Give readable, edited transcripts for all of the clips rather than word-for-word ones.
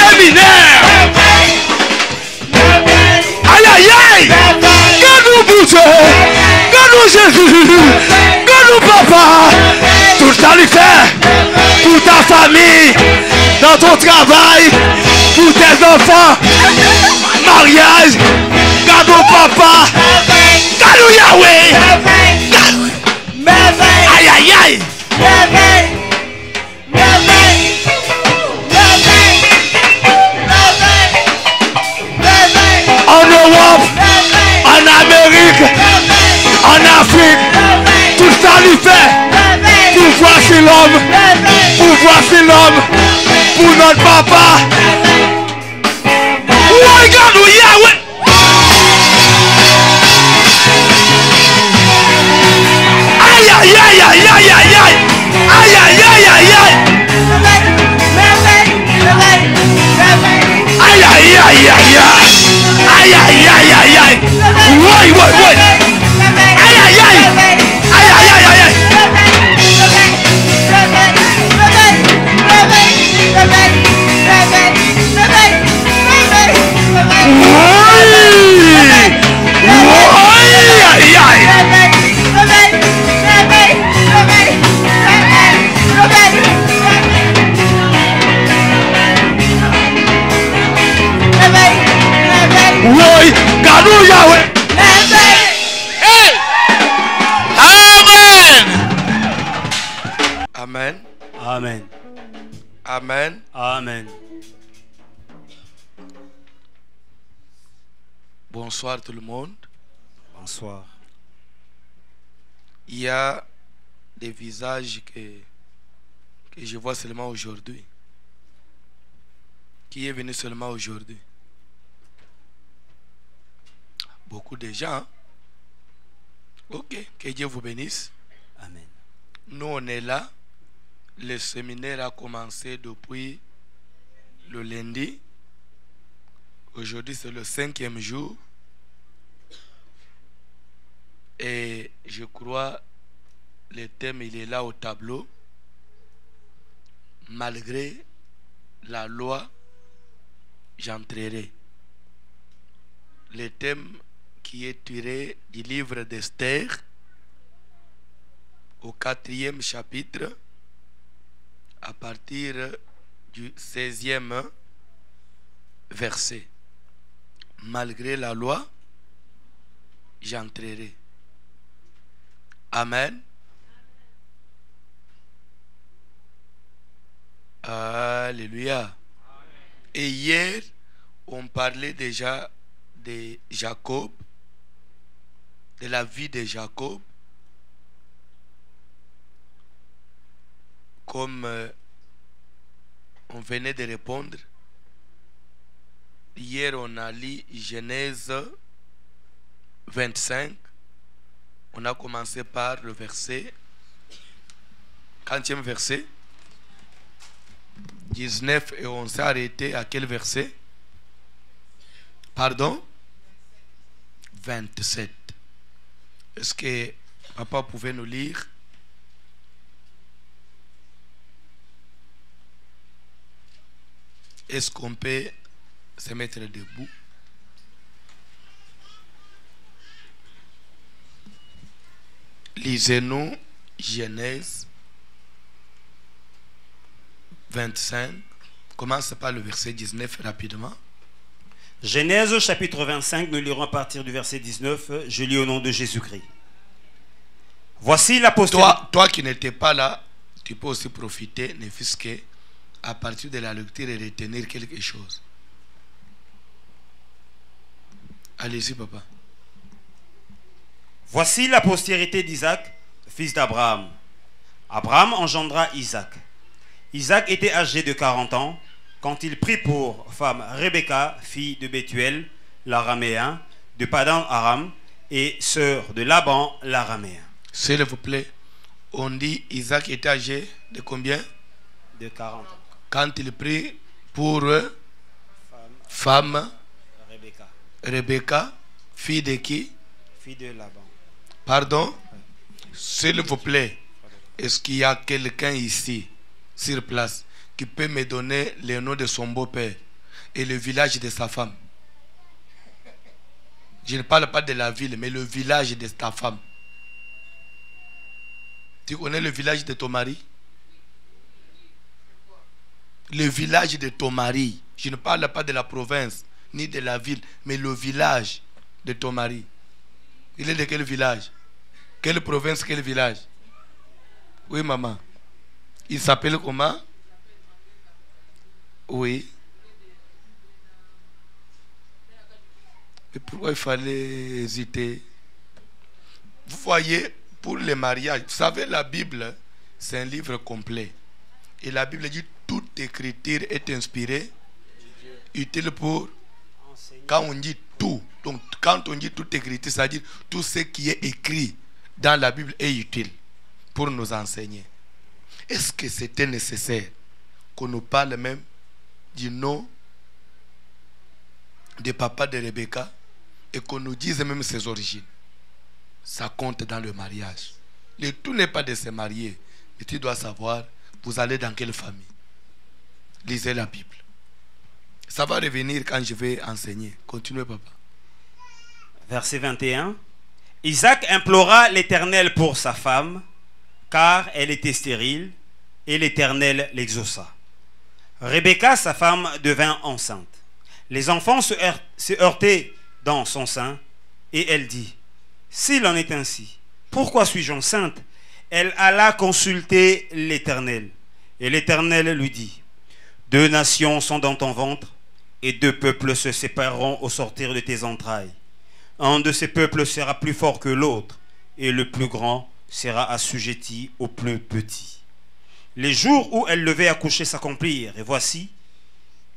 séminaire. Aïe aïe aïe. Gagne-nous pour Dieu. Gagne-nous Jésus. Gagne-nous papa. Tout ça lui fait. Pour ta famille. Dans ton travail. Pour tes enfants. Mariage. Gagne-nous papa. Gagne-nous Yahweh. Aïe aïe aïe. En Europe, en Amérique, en Afrique, tout ça lui fait pour voici l'homme, pour notre papa. Regarde-nous Yahweh. Aïe aïe aïe aïe aïe aïe aïe. Aïe aïe aïe aïe aïe. Aïe aïe aïe aïe aïe. Aïe aïe aïe aïe aïe. Ouais ouais ouais. Aïe aïe aïe. Aïe aïe aïe aïe aïe. Aïe aïe aïe. Oui, gardons Yahweh. Hey. Amen. Amen. Amen. Amen. Bonsoir tout le monde. Bonsoir. Il y a des visages que je vois seulement aujourd'hui. Qui est venu seulement aujourd'hui? Beaucoup de gens. Ok, que Dieu vous bénisse. Amen. Nous, on est là. Le séminaire a commencé depuis le lundi. Aujourd'hui, c'est le 5e jour. Et je crois le thème, il est là au tableau. Malgré la loi, j'entrerai. Le thème qui est tiré du livre d'Esther au 4e chapitre à partir du 16e verset. Malgré la loi, j'entrerai. Amen. Alléluia. Et hier, on parlait déjà de Jacob, de la vie de Jacob, comme on venait de répondre. Hier, on a lu Genèse 25. On a commencé par le verset, 40e verset, 19, et on s'est arrêté à quel verset? Pardon? 27. Est-ce que papa pouvait nous lire? Est-ce qu'on peut se mettre debout? Lisez-nous Genèse 25. Commence par le verset 19 rapidement. Genèse chapitre 25, nous lirons à partir du verset 19. Je lis au nom de Jésus-Christ. Voici la postérité. Toi qui n'étais pas là, tu peux aussi profiter, ne fût-ce que à partir de la lecture et retenir quelque chose. Allez-y, papa. Voici la postérité d'Isaac, fils d'Abraham. Abraham engendra Isaac. Isaac était âgé de 40 ans quand il prit pour femme Rebecca, fille de Bethuel, l'araméen, de Padan Aram, et sœur de Laban, l'araméen. S'il vous plaît, on dit Isaac était âgé de combien? De 40 ans. Quand il prit pour femme Rebecca. Rebecca, fille de qui? Fille de Laban. Pardon? S'il vous plaît, est-ce qu'il y a quelqu'un ici, sur place, qui peut me donner le nom de son beau-père? et le village de sa femme. Je ne parle pas de la ville, mais le village de ta femme. Tu connais le village de ton mari? Le village de ton mari. Je ne parle pas de la province, ni de la ville, mais le village de ton mari. Il est de quel village? Quelle province, quel village? Oui, maman. Il s'appelle comment? Oui. Et pourquoi il fallait hésiter? Vous voyez, pour les mariages, vous savez, la Bible, c'est un livre complet. Et la Bible dit toute écriture est inspirée, utile pour... Quand on dit tout, donc quand on dit toute écriture, c'est-à-dire tout ce qui est écrit dans la Bible est utile pour nous enseigner. Est-ce que c'était nécessaire qu'on nous parle même du nom de papa de Rebecca et qu'on nous dise même ses origines? Ça compte dans le mariage. Le tout n'est pas de se marier, mais tu dois savoir vous allez dans quelle famille. Lisez la Bible. Ça va revenir quand je vais enseigner. Continuez, papa. Verset 21. Isaac implora l'Éternel pour sa femme, car elle était stérile, et l'Éternel l'exauça. Rebecca, sa femme, devint enceinte. Les enfants se heurtaient dans son sein, et elle dit, « S'il en est ainsi, pourquoi suis-je enceinte ?» Elle alla consulter l'Éternel, et l'Éternel lui dit, « 2 nations sont dans ton ventre, et 2 peuples se sépareront au sortir de tes entrailles. Un de ces peuples sera plus fort que l'autre, et le plus grand sera assujetti au plus petit. » Les jours où elle devait accoucher s'accomplirent, et voici,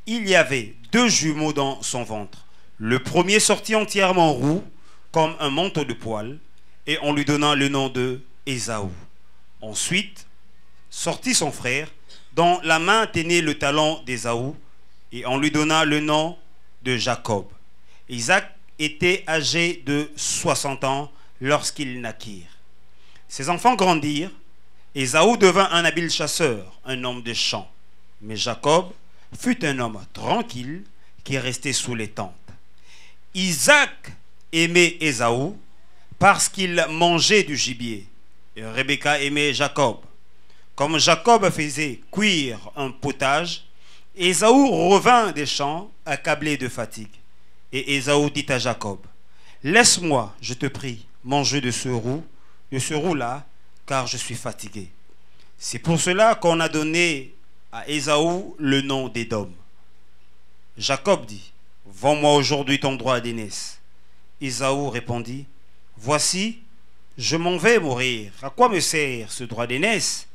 il y avait 2 jumeaux dans son ventre. Le premier sortit entièrement roux, comme un manteau de poil, et on lui donna le nom de Ésaü. Ensuite, sortit son frère, dont la main tenait le talon d'Ésaü, et on lui donna le nom de Jacob. Isaac était âgé de 60 ans lorsqu'ils naquirent. Ses enfants grandirent. Ésaü devint un habile chasseur, un homme de champ. Mais Jacob fut un homme tranquille qui restait sous les tentes. Isaac aimait Ésaü parce qu'il mangeait du gibier. Et Rebecca aimait Jacob. Comme Jacob faisait cuire un potage, Ésaü revint des champs accablé de fatigue. Et Ésaü dit à Jacob, « Laisse-moi, je te prie, manger de ce roux-là, car je suis fatigué. » C'est pour cela qu'on a donné à Ésaü le nom d'Édom. Jacob dit, « Vends-moi aujourd'hui ton droit d'aînesse. » Ésaü répondit, « Voici, je m'en vais mourir. À quoi me sert ce droit d'aînesse? »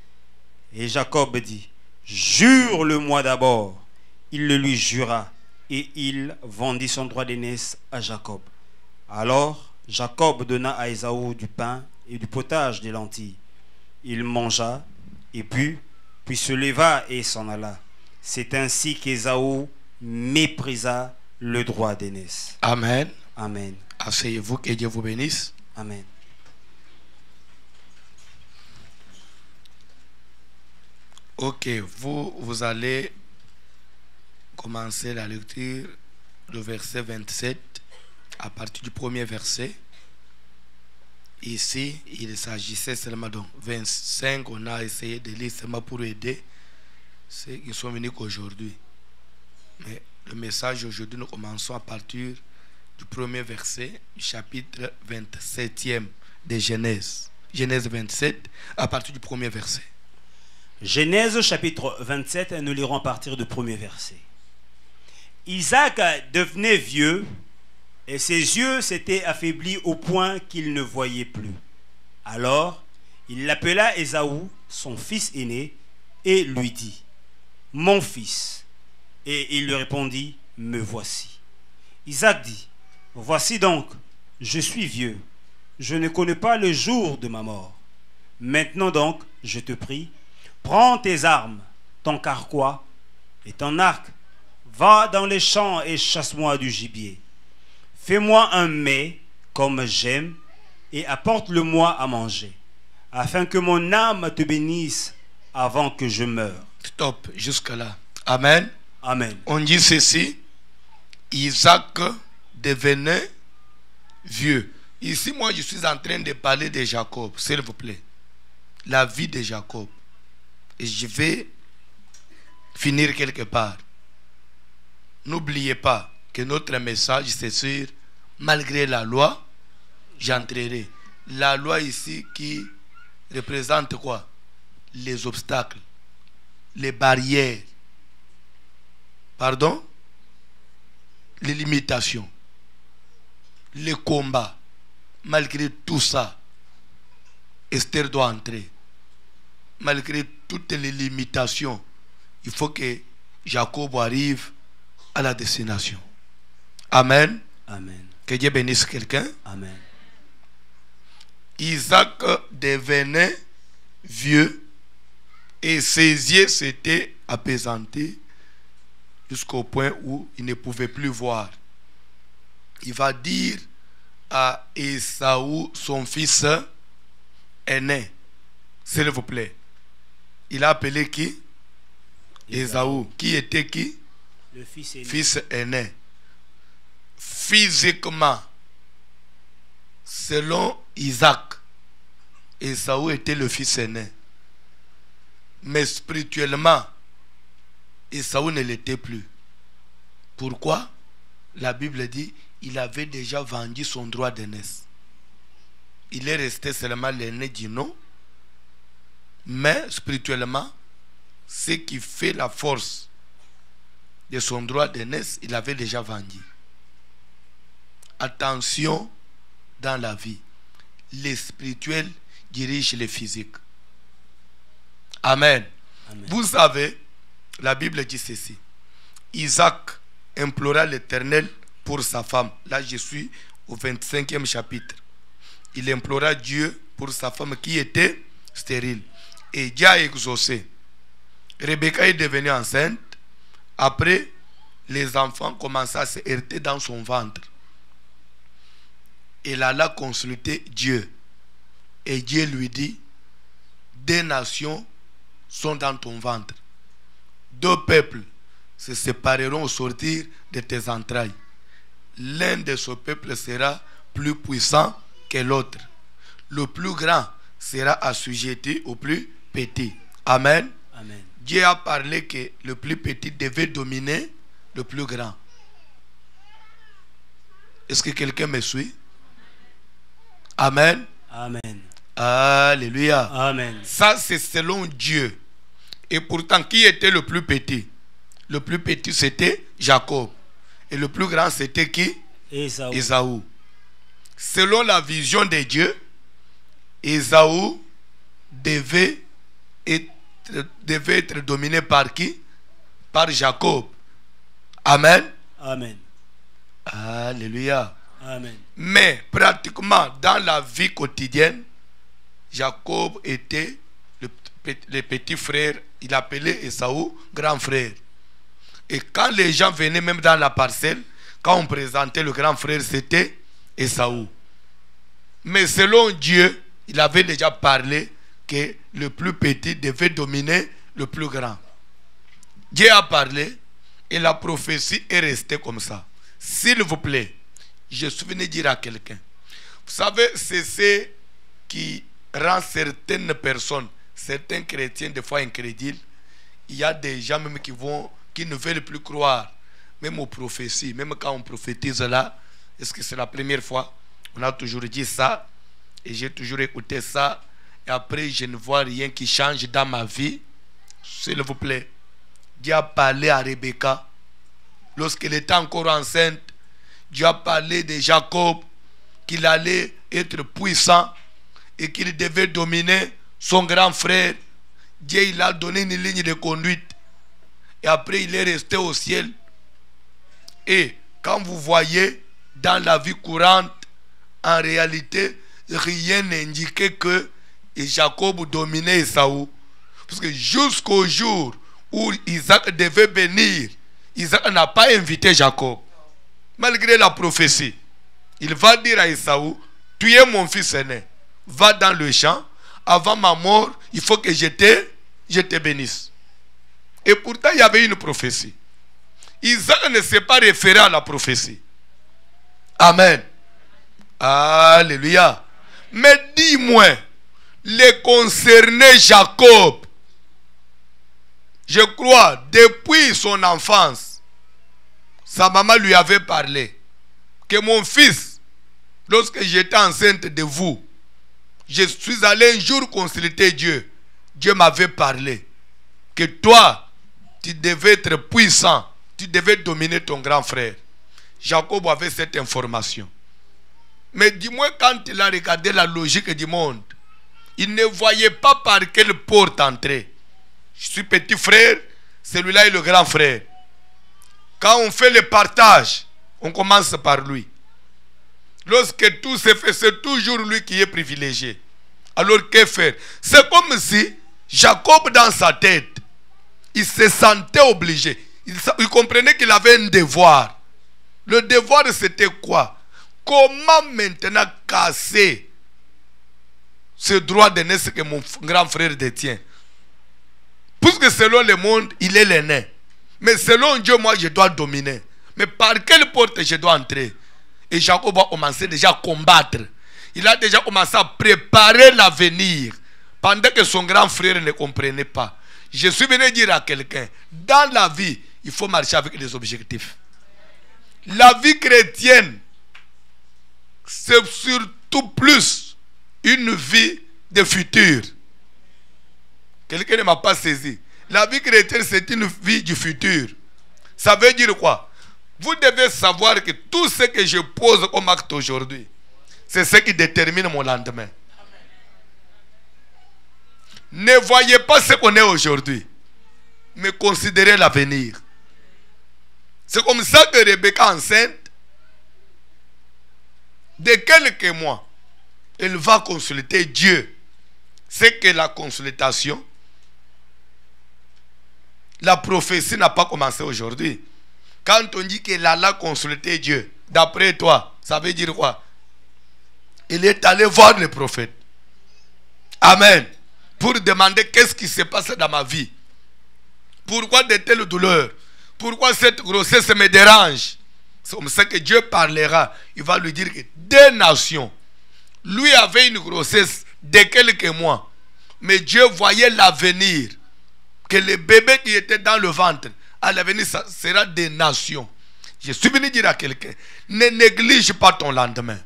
Et Jacob dit, « Jure-le-moi d'abord. » Il le lui jura, et il vendit son droit d'aînesse à Jacob. Alors Jacob donna à Ésaü du pain et du potage des lentilles. Il mangea et but, puis se leva et s'en alla. C'est ainsi qu'Ésaü méprisa le droit d'aînesse. Amen. Amen. Asseyez-vous, que Dieu vous bénisse. Amen. Ok, vous allez commencer la lecture du verset 27 à partir du premier verset. Ici, il s'agissait seulement de 25. On a essayé de lire seulement pour aider ceux qui sont venus qu'aujourd'hui. Mais le message aujourd'hui, nous commençons à partir du premier verset du chapitre 27e de Genèse. Genèse 27, à partir du premier verset. Genèse chapitre 27, nous lirons à partir du premier verset. Isaac devenait vieux et ses yeux s'étaient affaiblis au point qu'il ne voyait plus. Alors, il l'appela Ésaü, son fils aîné, et lui dit, « Mon fils. » Et il lui répondit, « Me voici. » Isaac dit, « Voici donc, je suis vieux, je ne connais pas le jour de ma mort. Maintenant donc, je te prie, prends tes armes, ton carquois et ton arc, va dans les champs et chasse-moi du gibier. Fais-moi un mets comme j'aime et apporte-le-moi à manger, afin que mon âme te bénisse avant que je meure. » Stop, jusque là. Amen. Amen. On dit ceci. Isaac devenait vieux. Ici, moi, je suis en train de parler de Jacob, s'il vous plaît. La vie de Jacob. Et je vais finir quelque part. N'oubliez pas que notre message, c'est sûr, malgré la loi, j'entrerai. La loi ici qui représente quoi? Les obstacles, les barrières, pardon, les limitations, les combats. Malgré tout ça, Esther doit entrer. Malgré toutes les limitations, il faut que Jacob arrive à la destination. Amen. Amen. Que Dieu bénisse quelqu'un. Amen. Isaac devenait vieux et ses yeux s'étaient apaisantés jusqu'au point où il ne pouvait plus voir. Il va dire à Ésaü, son fils aîné, s'il vous plaît. Il a appelé qui? Ésaü. Qui était qui? Le fils aîné. Fils aîné. Physiquement, selon Isaac, Ésaü était le fils aîné. Mais spirituellement, Ésaü ne l'était plus. Pourquoi? La Bible dit il avait déjà vendu son droit d'aînesse. Il est resté seulement l'aîné du nom. Mais spirituellement, ce qui fait la force de son droit d'aînesse, il avait déjà vendu. Attention dans la vie. Les spirituels dirigent les physiques. Amen. Amen. Vous savez, la Bible dit ceci. Isaac implora l'Éternel pour sa femme. Là, je suis au 25e chapitre. Il implora Dieu pour sa femme qui était stérile. Et Dieu a exaucé. Rebecca est devenue enceinte. Après, les enfants commençaient à se heurter dans son ventre. Elle alla consulter Dieu. Et Dieu lui dit, 2 nations sont dans ton ventre. 2 peuples se sépareront au sortir de tes entrailles. L'un de ce peuple sera plus puissant que l'autre. Le plus grand sera assujetti au plus petit. Amen. Amen. Dieu a parlé que le plus petit devait dominer le plus grand. Est-ce que quelqu'un me suit? Amen. Amen. Alléluia. Amen. Ça, c'est selon Dieu. Et pourtant, qui était le plus petit? Le plus petit, c'était Jacob. Et le plus grand, c'était qui? Ésaü. Ésaü. Selon la vision de Dieu, Ésaü devait être dominé par qui? Par Jacob. Amen. Amen. Alléluia. Amen. Mais pratiquement dans la vie quotidienne, Jacob était le petit frère. Il appelait Ésaü grand frère. Et quand les gens venaient même dans la parcelle, quand on présentait le grand frère, c'était Ésaü. Mais selon Dieu, il avait déjà parlé que le plus petit devait dominer le plus grand. Dieu a parlé et la prophétie est restée comme ça. S'il vous plaît, je suis venu dire à quelqu'un, vous savez, c'est ce qui rend certaines personnes, certains chrétiens des fois incrédules. Il y a des gens même qui ne veulent plus croire, même aux prophéties, même quand on prophétise là. Est-ce que c'est la première fois? On a toujours dit ça, et j'ai toujours écouté ça, et après je ne vois rien qui change dans ma vie. S'il vous plaît, Dieu a parlé à Rebecca lorsqu'elle était encore enceinte. Dieu a parlé de Jacob, qu'il allait être puissant et qu'il devait dominer son grand frère. Dieu il a donné une ligne de conduite. Et après il est resté au ciel. Et quand vous voyez dans la vie courante, en réalité, rien n'indiquait que Jacob dominait Ésaü. Parce que jusqu'au jour où Isaac devait bénir, Isaac n'a pas invité Jacob. Malgré la prophétie, il va dire à Ésaü, tu es mon fils aîné, va dans le champ, avant ma mort, il faut que je te bénisse. Et pourtant, il y avait une prophétie. Isaac ne s'est pas référé à la prophétie. Amen. Alléluia. Mais dis-moi, les concernés Jacob, je crois, depuis son enfance, sa maman lui avait parlé que mon fils, lorsque j'étais enceinte de vous, je suis allé un jour consulter Dieu. Dieu m'avait parlé que toi, tu devais être puissant, tu devais dominer ton grand frère. Jacob avait cette information. Mais dis-moi, quand il a regardé la logique du monde, il ne voyait pas par quelle porte entrer. Je suis petit frère, celui-là est le grand frère. Quand on fait le partage, on commence par lui. Lorsque tout se fait, c'est toujours lui qui est privilégié. Alors que faire? C'est comme si Jacob, dans sa tête, il se sentait obligé. Il comprenait qu'il avait un devoir. Le devoir, c'était quoi? Comment maintenant casser ce droit de naissance que mon grand frère détient? Puisque selon le monde, il est l'aîné. Mais selon Dieu, moi, je dois dominer. Mais par quelle porte je dois entrer? Et Jacob a commencé déjà à combattre. Il a déjà commencé à préparer l'avenir. Pendant que son grand frère ne comprenait pas. Je suis venu dire à quelqu'un, dans la vie, il faut marcher avec des objectifs. La vie chrétienne, c'est surtout plus une vie de futur. Quelqu'un ne m'a pas saisi. La vie chrétienne, c'est une vie du futur. Ça veut dire quoi? Vous devez savoir que tout ce que je pose comme acte aujourd'hui, c'est ce qui détermine mon lendemain. Ne voyez pas ce qu'on est aujourd'hui, mais considérez l'avenir. C'est comme ça que Rebecca, enceinte, de quelques mois, elle va consulter Dieu. C'est que la consultation, la prophétie n'a pas commencé aujourd'hui. Quand on dit qu'elle a consulté Dieu, d'après toi, ça veut dire quoi? Il est allé voir le prophète. Amen. Pour demander qu'est-ce qui se passe dans ma vie. Pourquoi de telles douleurs? Pourquoi cette grossesse me dérange? C'est comme ça que Dieu parlera. Il va lui dire que des nations, lui avait une grossesse de quelques mois. Mais Dieu voyait l'avenir. Que le bébé qui était dans le ventre, à l'avenir, ça sera des nations. Je suis venu dire à quelqu'un, ne néglige pas ton lendemain.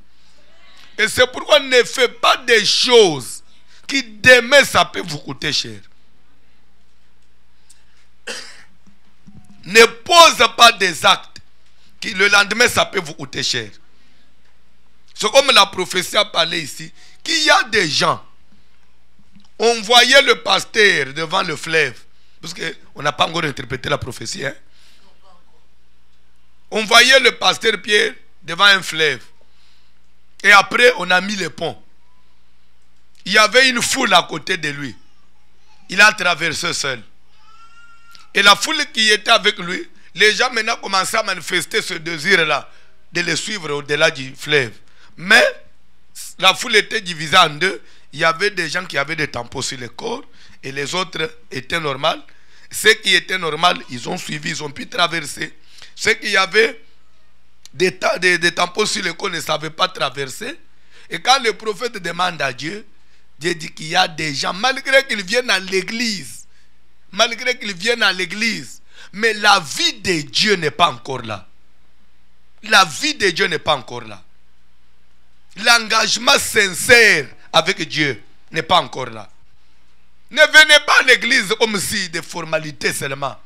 Et c'est pourquoi ne fais pas des choses qui demain ça peut vous coûter cher. Ne pose pas des actes qui le lendemain ça peut vous coûter cher. C'est comme la prophétie a parlé ici, qu'il y a des gens, on voyait le pasteur devant le fleuve, parce qu'on n'a pas encore interprété la prophétie. Hein? On voyait le pasteur Pierre devant un fleuve. Et après, on a mis le pont. Il y avait une foule à côté de lui. Il a traversé seul. Et la foule qui était avec lui, les gens maintenant commençaient à manifester ce désir-là, de le suivre au-delà du fleuve. Mais la foule était divisée en deux. Il y avait des gens qui avaient des tampons sur le corps et les autres étaient normaux. Ceux qui étaient normaux, ils ont suivi, ils ont pu traverser. Ceux qui avaient des tampons sur le corps ne savaient pas traverser. Et quand le prophète demande à Dieu, Dieu dit qu'il y a des gens, malgré qu'ils viennent à l'église, mais la vie de Dieu n'est pas encore là. La vie de Dieu n'est pas encore là. L'engagement sincère avec Dieu n'est pas encore là. Ne venez pas à l'église comme si des formalités seulement.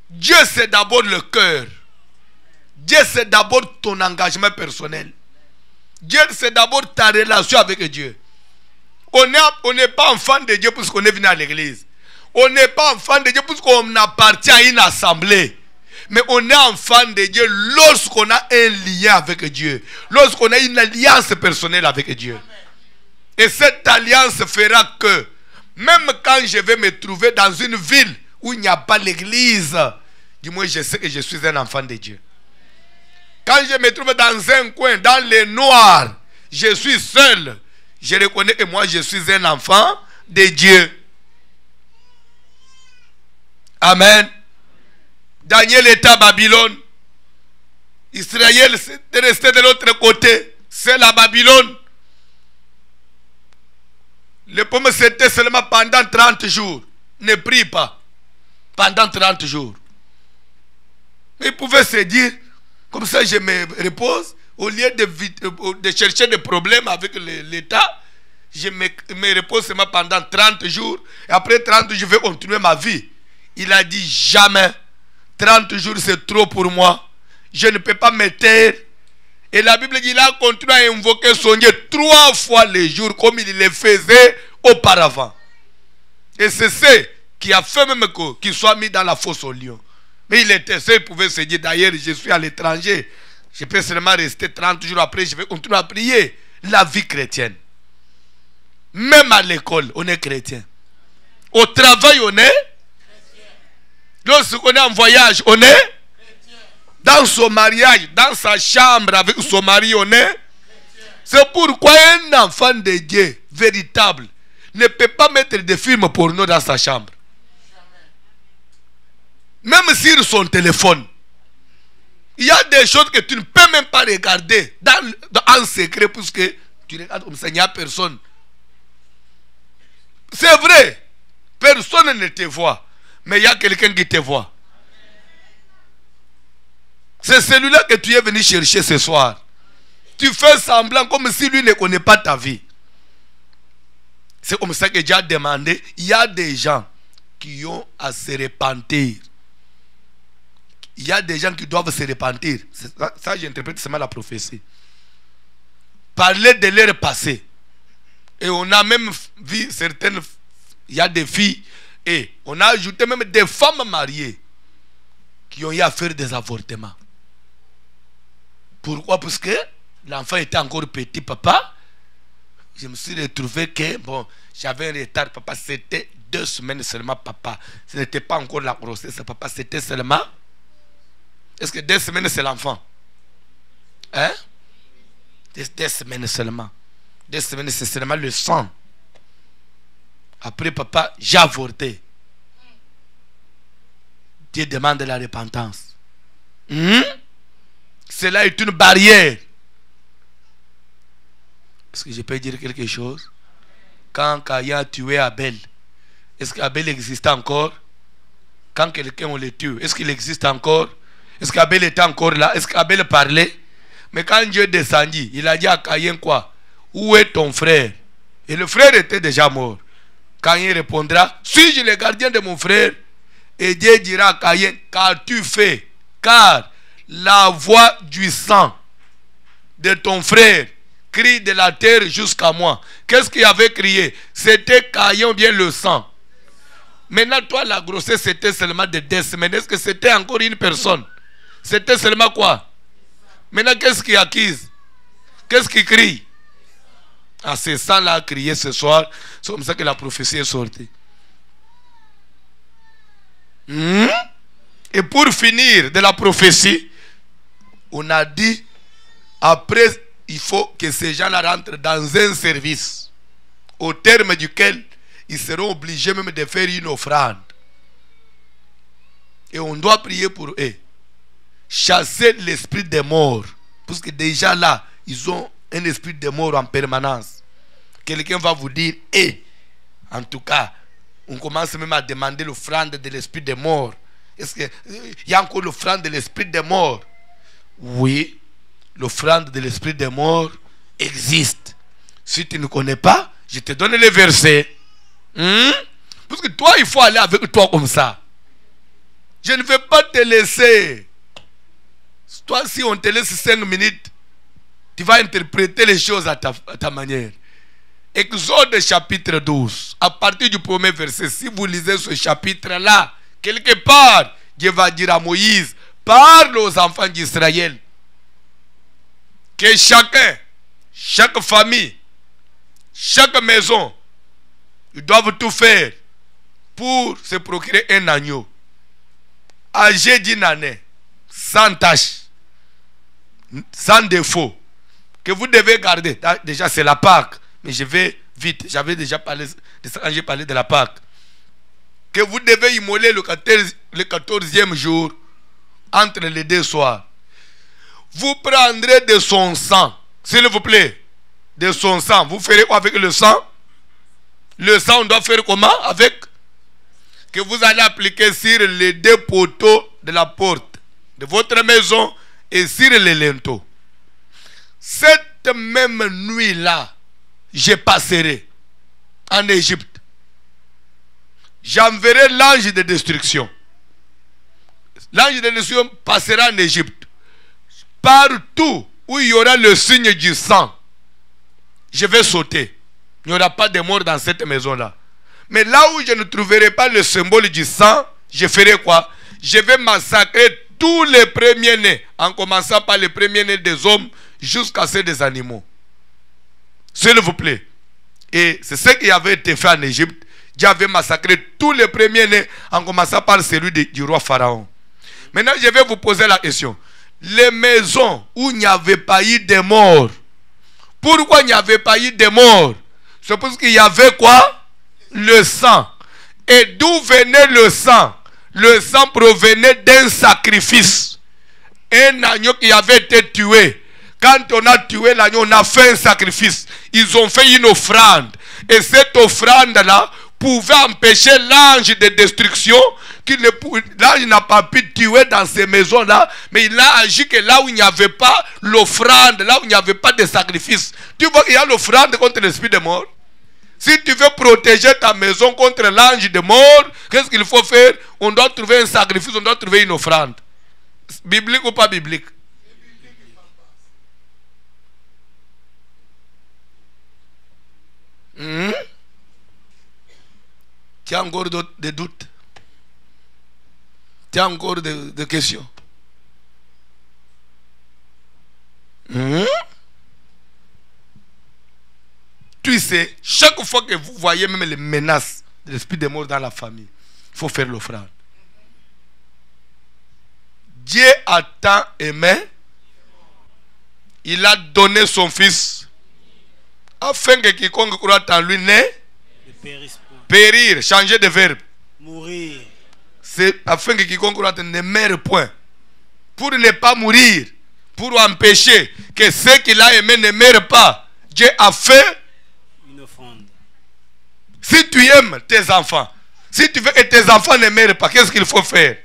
Dieu, c'est d'abord le cœur. Dieu, c'est d'abord ton engagement personnel. Dieu, c'est d'abord ta relation avec Dieu. On n'est pas enfant de Dieu parce qu'on est venu à l'église. On n'est pas enfant de Dieu parce qu'on appartient à une assemblée. Mais on est enfant de Dieu lorsqu'on a un lien avec Dieu. Lorsqu'on a une alliance personnelle avec Dieu. Et cette alliance fera que, même quand je vais me trouver dans une ville où il n'y a pas l'église, du moins je sais que je suis un enfant de Dieu. Quand je me trouve dans un coin, dans le noir, je suis seul. Je reconnais que moi je suis un enfant de Dieu. Amen. Daniel était à Babylone. Israël est resté de l'autre côté. C'est la Babylone. Le pomme c'était seulement pendant 30 jours. Ne prie pas. Pendant 30 jours. Il pouvait se dire, comme ça je me repose, au lieu de chercher des problèmes avec l'État, je me repose seulement pendant 30 jours. Et après 30 jours, je vais continuer ma vie. Il a dit jamais. 30 jours, c'est trop pour moi. Je ne peux pas me taire. Et la Bible dit, il a continué à invoquer son Dieu 3 fois les jours, comme il le faisait auparavant. Et c'est ce qui a fait même qu'il soit mis dans la fosse au lion. Mais il était seul, il pouvait se dire, d'ailleurs, je suis à l'étranger. Je peux seulement rester 30 jours après, je vais continuer à prier. La vie chrétienne. Même à l'école, on est chrétien. Au travail, on est. Lorsqu'on est en voyage, on est. Dans son mariage, dans sa chambre avec son mari, on est. C'est pourquoi un enfant de Dieu véritable ne peut pas mettre des films porno dans sa chambre. Même sur son téléphone. Il y a des choses que tu ne peux même pas regarder en secret, puisque tu regardes comme ça, il n'y a personne. C'est vrai, personne ne te voit, mais il y a quelqu'un qui te voit. C'est celui-là que tu es venu chercher ce soir. Tu fais semblant comme si lui ne connaît pas ta vie. C'est comme ça que Dieu a demandé. Il y a des gens qui ont à se repentir. Il y a des gens qui doivent se repentir. Ça j'interprète seulement la prophétie. Parler de leur passé. Et on a même vu certaines, il y a des filles, et on a ajouté même des femmes mariées qui ont eu à faire des avortements. Pourquoi? Parce que l'enfant était encore petit, papa. Je me suis retrouvé que, bon, j'avais un retard, papa, c'était 2 semaines seulement, papa. Ce n'était pas encore la grossesse, papa, c'était seulement. Est-ce que 2 semaines c'est l'enfant? Hein? 2 semaines seulement. 2 semaines c'est seulement le sang. Après papa, j'ai avorté. Dieu demande la repentance. Cela est une barrière. Est-ce que je peux dire quelque chose? Quand Caïn a tué Abel, est-ce qu'Abel existe encore? Quand quelqu'un on le tue, est-ce qu'il existe encore? Est-ce qu'Abel était encore là? Est-ce qu'Abel parlait? Mais quand Dieu descendit, il a dit à Caïn quoi? Où est ton frère? Et le frère était déjà mort. Caïn répondra, suis-je le gardien de mon frère? Et Dieu dira à Caïn, qu'as-tu fait? Car la voix du sang de ton frère crie de la terre jusqu'à moi. Qu'est-ce qu'il avait crié? C'était Caïn ou bien le sang? Maintenant, toi, la grossesse, c'était seulement de 2 semaines. Est-ce que c'était encore une personne? C'était seulement quoi? Maintenant, qu'est-ce qui accuse? Qu'est-ce qui crie? Ah, c'est ça là a crié ce soir. C'est comme ça que la prophétie est sortie. Et pour finir de la prophétie, on a dit, après, il faut que ces gens-là rentrent dans un service, au terme duquel ils seront obligés même de faire une offrande. Et on doit prier pour eux. Chasser l'esprit des morts. Parce que déjà là, ils ont un esprit de mort en permanence. Quelqu'un va vous dire, en tout cas, on commence même à demander l'offrande de l'esprit des morts. Est-ce qu'il y a encore l'offrande de l'esprit des morts? Oui, l'offrande de l'esprit des morts existe. Si tu ne connais pas, je te donne les versets. Parce que toi, il faut aller avec toi comme ça. Je ne vais pas te laisser. Toi, si on te laisse 5 minutes, tu vas interpréter les choses à ta manière. Exode chapitre 12, à partir du premier verset, si vous lisez ce chapitre-là, quelque part, Dieu va dire à Moïse, parle aux enfants d'Israël, que chacun, chaque famille, chaque maison, ils doivent tout faire pour se procurer un agneau, âgé d'1 année, sans tache, sans défaut, que vous devez garder. Déjà, c'est la Pâque. Mais je vais vite. J'avais déjà parlé de ça quand j'ai parlé de la Pâque. Que vous devez immoler le 14e jour entre les deux soirs. Vous prendrez de son sang, s'il vous plaît, de son sang. Vous ferez quoi avec le sang? Le sang, on doit faire comment avec? Que vous allez appliquer sur les deux poteaux de la porte de votre maison et sur les linteaux. Cette même nuit-là, je passerai en Égypte. J'enverrai l'ange de destruction. L'ange de destruction passera en Égypte. Partout où il y aura le signe du sang, je vais sauter. Il n'y aura pas de mort dans cette maison-là. Mais là où je ne trouverai pas le symbole du sang, je ferai quoi? Je vais massacrer tous les premiers-nés, en commençant par les premiers-nés des hommes jusqu'à ceux des animaux. S'il vous plaît. Et c'est ce qui avait été fait en Égypte. Dieu avait massacré tous les premiers-nés, en commençant par celui du roi Pharaon. Maintenant, je vais vous poser la question. Les maisons où il n'y avait pas eu de morts, pourquoi il n'y avait pas eu de morts? C'est parce qu'il y avait quoi? Le sang. Et d'où venait le sang? Le sang provenait d'un sacrifice. Un agneau qui avait été tué. Quand on a tué l'agneau, on a fait un sacrifice. Ils ont fait une offrande. Et cette offrande-là pouvait empêcher l'ange de destruction. L'ange n'a pas pu tuer dans ces maisons-là, mais il a agi que là où il n'y avait pas l'offrande, là où il n'y avait pas de sacrifice. Tu vois qu'il y a l'offrande contre l'esprit de mort. Si tu veux protéger ta maison contre l'ange de mort, qu'est-ce qu'il faut faire? On doit trouver un sacrifice, on doit trouver une offrande. Biblique ou pas biblique? Tu as encore des doutes? Tu as encore des questions? Tu sais, chaque fois que vous voyez même les menaces de l'esprit de mort dans la famille, il faut faire l'offrande. Dieu a tant aimé, il a donné son fils, afin que quiconque croit en lui ne périr, changer de verbe. Mourir. C'est afin que quiconque croit ne meure point. Pour ne pas mourir, pour empêcher que ceux qu'il a aimés ne meurent pas, Dieu a fait une offrande. Si tu aimes tes enfants, si tu veux que tes enfants ne meurent pas, qu'est-ce qu'il faut faire?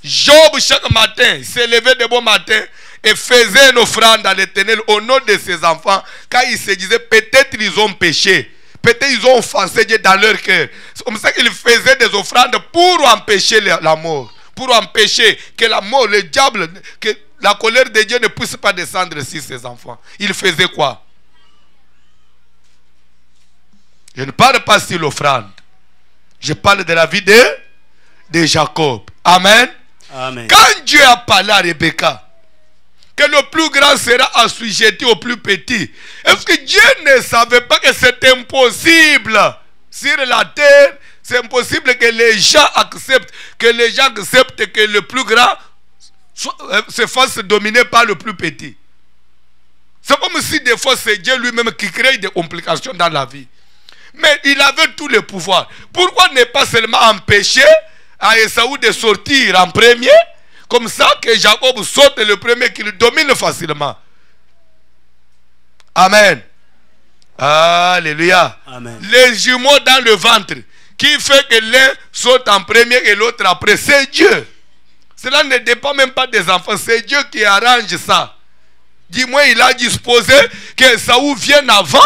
Job, chaque matin, il s'est levé de bon matin et faisait une offrande à l'Éternel au nom de ses enfants, car il se disait peut-être ils ont péché, peut-être ils ont offensé Dieu dans leur cœur. C'est comme ça qu'il faisait des offrandes pour empêcher la mort, pour empêcher que la mort, le diable, que la colère de Dieu ne puisse pas descendre sur ses enfants. Il faisait quoi? Je ne parle pas sur l'offrande. Je parle de la vie de Jacob. Amen. Amen. Quand Dieu a parlé à Rebecca, que le plus grand sera assujetti au plus petit, est-ce que Dieu ne savait pas que c'est impossible sur la terre? C'est impossible que les gens acceptent, que le plus grand se fasse dominer par le plus petit. C'est comme si des fois c'est Dieu lui-même qui crée des complications dans la vie. Mais il avait tous les pouvoirs. Pourquoi ne pas seulement empêcher à Esaü de sortir en premier, comme ça que Jacob saute le premier, qu'il domine facilement? Amen. Alléluia. Amen. Les jumeaux dans le ventre, qui fait que l'un saute en premier et l'autre après, c'est Dieu. Cela ne dépend même pas des enfants, c'est Dieu qui arrange ça. Dis-moi, il a disposé que Esaü vienne avant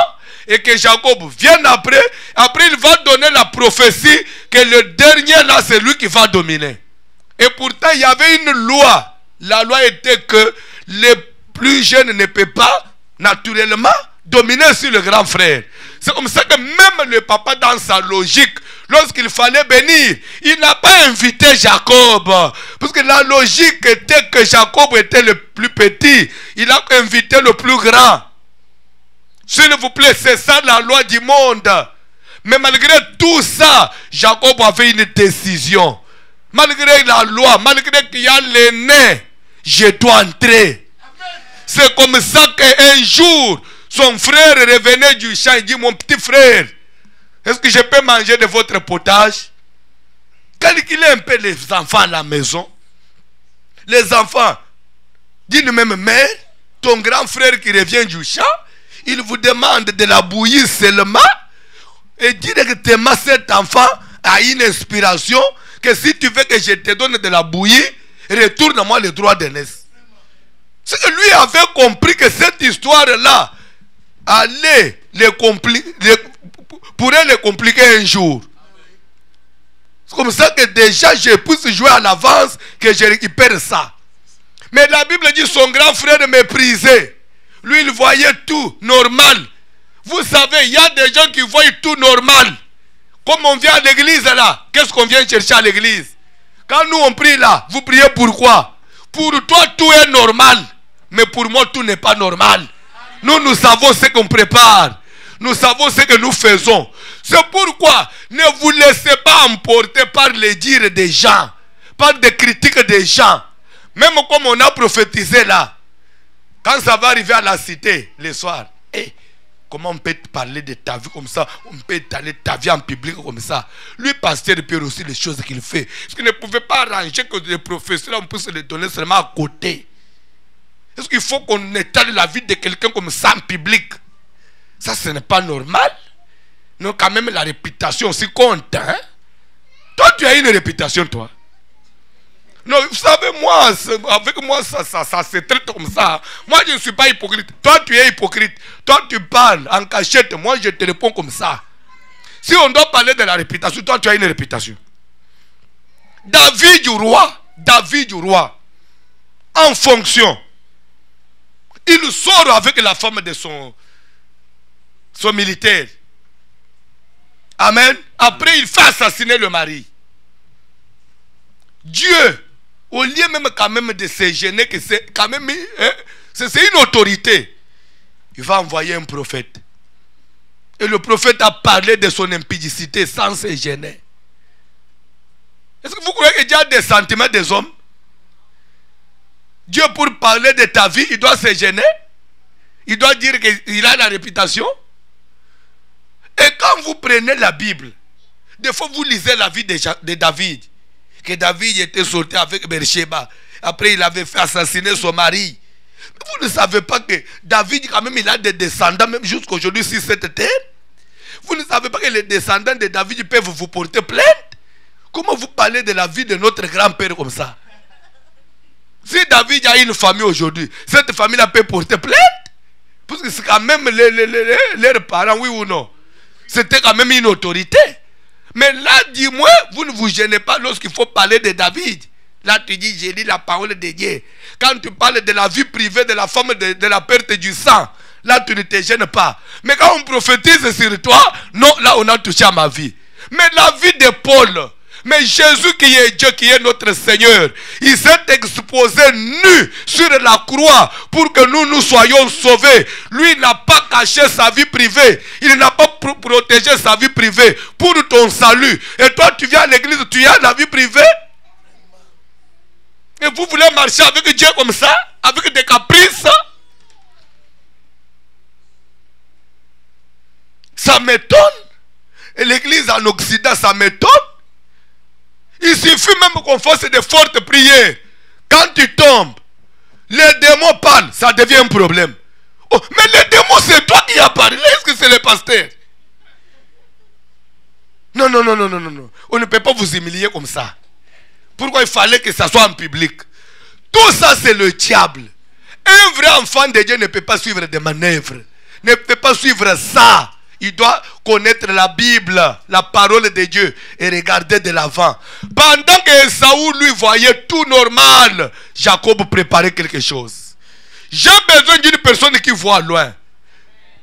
et que Jacob vienne après. Après, il va donner la prophétie que le dernier là, c'est lui qui va dominer. Et pourtant, il y avait une loi. La loi était que les plus jeunes ne peuvent pas naturellement dominer sur le grand frère. C'est comme ça que même le papa, dans sa logique, lorsqu'il fallait bénir, il n'a pas invité Jacob. Parce que la logique était que Jacob était le plus petit. Il a invité le plus grand. S'il vous plaît, c'est ça la loi du monde. Mais malgré tout ça, Jacob avait une décision. Malgré la loi, malgré qu'il y a l'aîné, je dois entrer. C'est comme ça qu'un jour, son frère revenait du champ et dit, mon petit frère, est-ce que je peux manger de votre potage? Calculez un peu les enfants à la maison. les enfants d'une même mère, ton grand frère qui revient du champ, il vous demande de la bouillir seulement, et directement cet enfant a une inspiration que si tu veux que je te donne de la bouillie, retourne-moi le droit d'aînesse. C'est que lui avait compris que cette histoire-là allait pourrait le compliquer un jour. C'est comme ça que déjà je puisse jouer à l'avance que je récupère ça. Mais la Bible dit son grand frère méprisait. Lui il voyait tout normal. Vous savez, il y a des gens qui voient tout normal. Comme on vient à l'église là, qu'est-ce qu'on vient chercher à l'église? Quand nous on prie là, vous priez pourquoi? Pour toi tout est normal. Mais pour moi tout n'est pas normal. Nous savons ce qu'on prépare. Nous savons ce que nous faisons. C'est pourquoi ne vous laissez pas emporter par les dires des gens, par des critiques des gens. Même comme on a prophétisé là, quand ça va arriver à la cité le soir, comment on peut parler de ta vie comme ça? On peut étaler ta vie en public comme ça. Lui, pasteur Pierre aussi, les choses qu'il fait. Est-ce qu'il ne pouvait pas arranger que les professeurs, on puisse les donner seulement à côté? Est-ce qu'il faut qu'on étale la vie de quelqu'un comme ça en public? Ça, ce n'est pas normal. Non, quand même, la réputation aussi compte. Hein? Toi, tu as une réputation, toi. Non, vous savez, moi, avec moi, ça se traite comme ça. Moi, je ne suis pas hypocrite. Toi, tu es hypocrite. Toi, tu parles en cachette. Moi, je te réponds comme ça. Si on doit parler de la réputation, toi, tu as une réputation. David du roi, en fonction, il sort avec la femme de son militaire. Amen. Après, il fait assassiner le mari. Dieu, au lieu même quand même de se gêner, que c'est quand même c'est une autorité, il va envoyer un prophète. Et le prophète a parlé de son impudicité sans se gêner. Est-ce que vous croyez qu'il y a des sentiments des hommes? Dieu, pour parler de ta vie, il doit se gêner? Il doit dire qu'il a la réputation? Et quand vous prenez la Bible, des fois vous lisez la vie de David, que David était sorti avec Beersheba, après il avait fait assassiner son mari. Vous ne savez pas que David quand même il a des descendants, même jusqu'à aujourd'hui sur cette terre. Vous ne savez pas que les descendants de David peuvent vous porter plainte? Comment vous parlez de la vie de notre grand-père comme ça? Si David a une famille aujourd'hui, cette famille-là peut porter plainte? Parce que c'est quand même leurs parents, oui ou non? C'était quand même une autorité. Mais là, dis-moi, vous ne vous gênez pas lorsqu'il faut parler de David. Là, tu dis, j'ai lu la parole de Dieu. Quand tu parles de la vie privée de la femme, de la perte du sang, là, tu ne te gênes pas. Mais quand on prophétise sur toi, non, là, on a touché à ma vie. Mais la vie de Paul, mais Jésus qui est Dieu, qui est notre Seigneur, il s'est exposé nu sur la croix pour que nous soyons sauvés. Lui n'a pas caché sa vie privée. Il n'a pas protégé sa vie privée pour ton salut. Et toi, tu viens à l'église, tu as la vie privée? Et vous voulez marcher avec Dieu comme ça? Avec des caprices? Ça m'étonne. Et l'église en Occident, ça m'étonne. Il suffit même qu'on fasse de fortes prières. Quand tu tombes, les démons parlent, ça devient un problème. Oh, mais les démons, c'est toi qui as parlé. Est-ce que c'est le pasteur? Non. On ne peut pas vous humilier comme ça. Pourquoi il fallait que ça soit en public? Tout ça, c'est le diable. Un vrai enfant de Dieu ne peut pas suivre des manœuvres. Ne peut pas suivre ça. Il doit connaître la Bible, la parole de Dieu et regarder de l'avant. Pendant que Saoul lui voyait tout normal, Jacob préparait quelque chose. J'ai besoin d'une personne qui voit loin.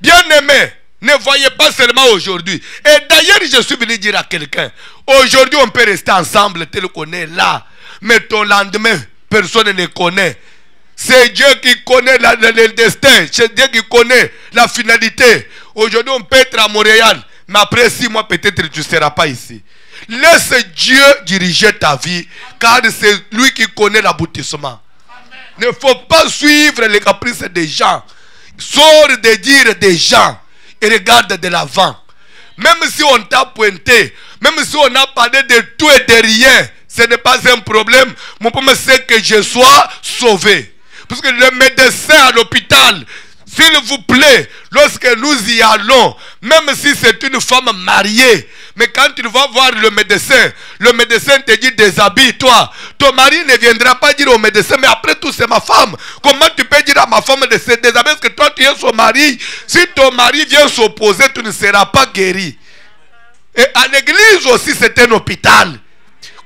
Bien-aimé, ne voyez pas seulement aujourd'hui. Et d'ailleurs, je suis venu dire à quelqu'un, aujourd'hui on peut rester ensemble tel qu'on est là, mais ton lendemain, personne ne connaît. C'est Dieu qui connaît le destin. C'est Dieu qui connaît la finalité. Aujourd'hui, on peut être à Montréal. Mais après 6 mois, peut-être tu ne seras pas ici. Laisse Dieu diriger ta vie. Car c'est lui qui connaît l'aboutissement. Il ne faut pas suivre les caprices des gens. Sors de dire des gens. Et regarde de l'avant. Même si on t'a pointé. Même si on a parlé de tout et de rien. Ce n'est pas un problème. Mon problème, c'est que je sois sauvé. Parce que le médecin à l'hôpital, s'il vous plaît, lorsque nous y allons, même si c'est une femme mariée, mais quand tu vas voir le médecin te dit déshabille-toi. Ton mari ne viendra pas dire au médecin, mais après tout c'est ma femme. Comment tu peux dire à ma femme de se déshabiller parce que toi tu es son mari? Si ton mari vient s'opposer, tu ne seras pas guéri. Et à l'église aussi c'est un hôpital.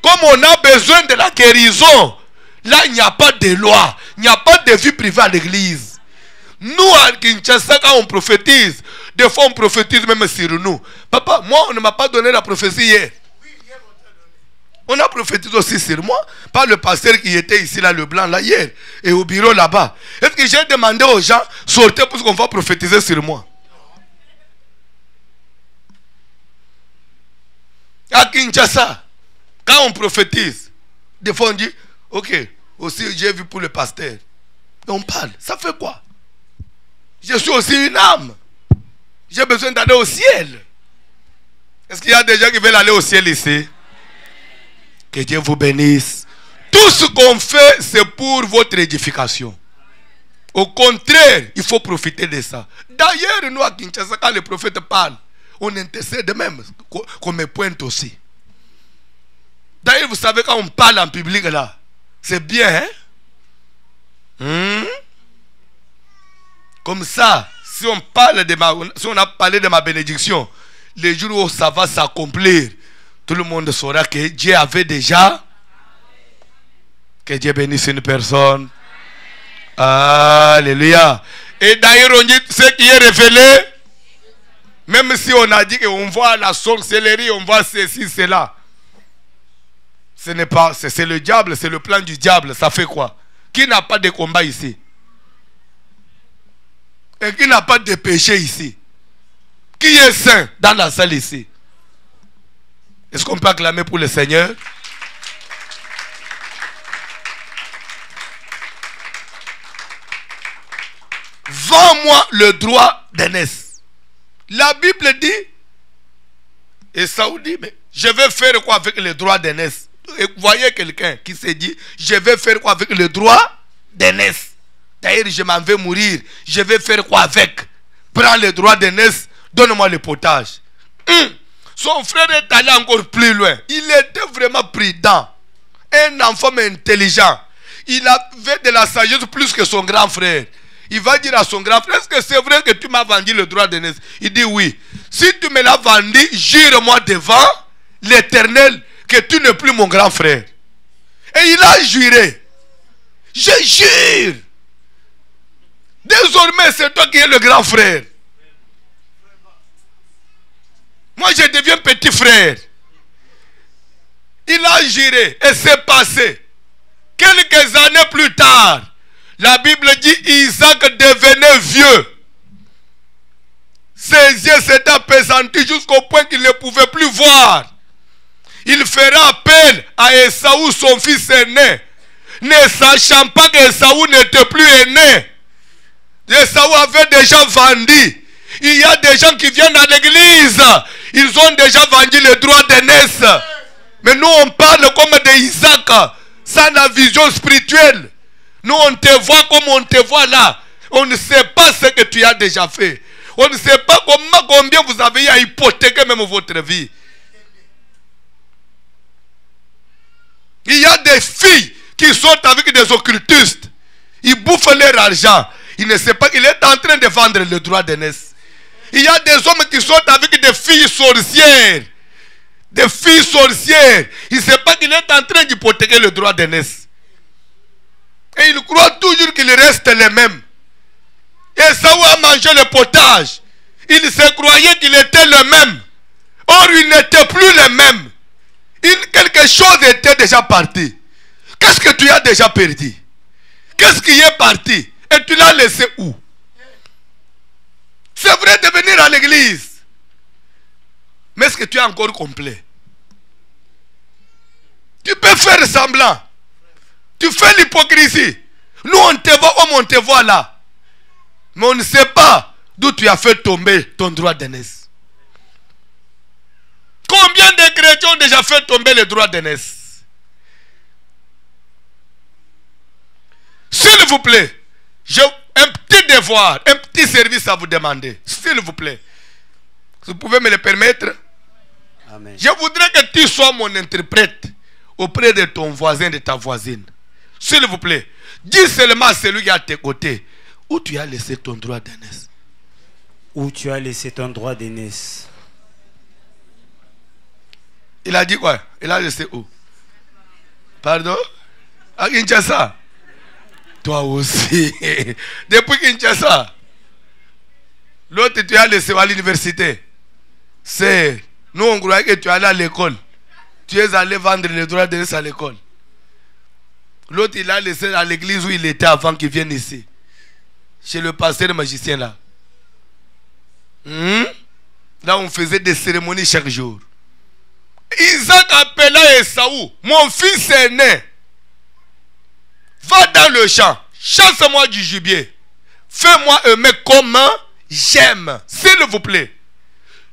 Comme on a besoin de la guérison, là il n'y a pas de loi, il n'y a pas de vie privée à l'église. Nous à Kinshasa, quand on prophétise, des fois on prophétise même sur nous. Papa, moi on ne m'a pas donné la prophétie hier. On a prophétisé aussi sur moi par le pasteur qui était ici là, le blanc là hier, et au bureau là-bas. Est-ce que j'ai demandé aux gens, sortez pour qu'on va prophétiser sur moi? À Kinshasa, quand on prophétise, des fois on dit, ok, aussi j'ai vu pour le pasteur. Et on parle, ça fait quoi? Je suis aussi une âme. J'ai besoin d'aller au ciel. Est-ce qu'il y a des gens qui veulent aller au ciel ici? Que Dieu vous bénisse. Tout ce qu'on fait, c'est pour votre édification. Au contraire, il faut profiter de ça. D'ailleurs, nous à Kinshasa, quand les prophètes parlent, on intercède même, qu'on me pointe aussi. D'ailleurs, vous savez, quand on parle en public là, c'est bien, hein? Comme ça, si on a parlé de ma bénédiction, les jours où ça va s'accomplir, tout le monde saura que Dieu avait déjà. Que Dieu bénisse une personne. Alléluia. Et d'ailleurs, on dit ce qui est révélé, même si on a dit qu'on voit la sorcellerie, on voit ceci, cela. Ce n'est pas, c'est le diable, c'est le plan du diable. Ça fait quoi? Qui n'a pas de combat ici? Et qui n'a pas de péché ici? Qui est saint dans la salle ici? Est-ce qu'on peut acclamer pour le Seigneur? Vends-moi le droit d'aînesse. La Bible dit, et Saoul dit, mais je vais faire quoi avec le droit d'aînesse? Et vous voyez quelqu'un qui s'est dit, je vais faire quoi avec le droit d'aînesse? D'ailleurs, je m'en vais mourir. Je vais faire quoi avec? Prends le droit d'aînesse, donne-moi le potage. Son frère est allé encore plus loin. Il était vraiment prudent. Un enfant intelligent. Il avait de la sagesse plus que son grand frère. Il va dire à son grand frère, est-ce que c'est vrai que tu m'as vendu le droit d'aînesse? Il dit oui. Si tu me l'as vendu, jure-moi devant l'Éternel que tu n'es plus mon grand frère. Et il a juré. Je jure. Désormais, c'est toi qui es le grand frère. Moi, je deviens petit frère. Il a juré et c'est passé. Quelques années plus tard, la Bible dit Isaac devenait vieux. Ses yeux s'étaient appesantis jusqu'au point qu'il ne pouvait plus voir. Il fera appel à Esaü, son fils aîné, ne sachant pas qu'Esaü n'était plus aîné. Esaü avait déjà vendu. Il y a des gens qui viennent à l'église. Ils ont déjà vendu le droit d'aînesse. Mais nous on parle comme d'Isaac, sans la vision spirituelle. Nous on te voit comme on te voit là. On ne sait pas ce que tu as déjà fait. On ne sait pas combien vous avez à hypothéquer même votre vie. Il y a des filles qui sont avec des occultistes. Ils bouffent leur argent. Ils ne savent pas qu'il est en train de vendre le droit d'aînesse. Il y a des hommes qui sont avec des filles sorcières. Des filles sorcières. Il ne sait pas qu'il est en train d'hypothéquer le droit d'aînesse. Et il croit toujours qu'il reste les mêmes. Et Saoul a mangé le potage. Il se croyait qu'il était le même. Or, il n'était plus le même. Quelque chose était déjà parti. Qu'est-ce que tu as déjà perdu? Qu'est-ce qui est parti? Et tu l'as laissé où? C'est vrai de venir à l'église. Mais est-ce que tu es encore complet? Tu peux faire semblant. Tu fais l'hypocrisie. Nous on te voit comme on te voit là. Mais on ne sait pas d'où tu as fait tomber ton droit d'aînesse. Combien de chrétiens ont déjà fait tomber le droit d'aînesse? S'il vous plaît, j'ai un petit devoir, un petit service à vous demander. S'il vous plaît. Vous pouvez me le permettre? Amen. Je voudrais que tu sois mon interprète auprès de ton voisin, de ta voisine. S'il vous plaît, dis seulement à celui qui est à tes côtés où tu as laissé ton droit d'aînesse. Où tu as laissé ton droit d'aînesse. Il a dit quoi? Il a laissé où? Pardon? À Kinshasa? Toi aussi. Depuis Kinshasa. L'autre, tu as laissé à l'université. C'est. Nous, on croyait que tu es allé à l'école. Tu es allé vendre les droits d'aînesse à l'école. L'autre, il a laissé à l'église où il était avant qu'il vienne ici. Chez le pasteur magicien là. Là, on faisait des cérémonies chaque jour. Isaac appela Esaü, mon fils aîné. Va dans le champ, chasse-moi du gibier. Fais-moi aimer comme j'aime. S'il vous plaît.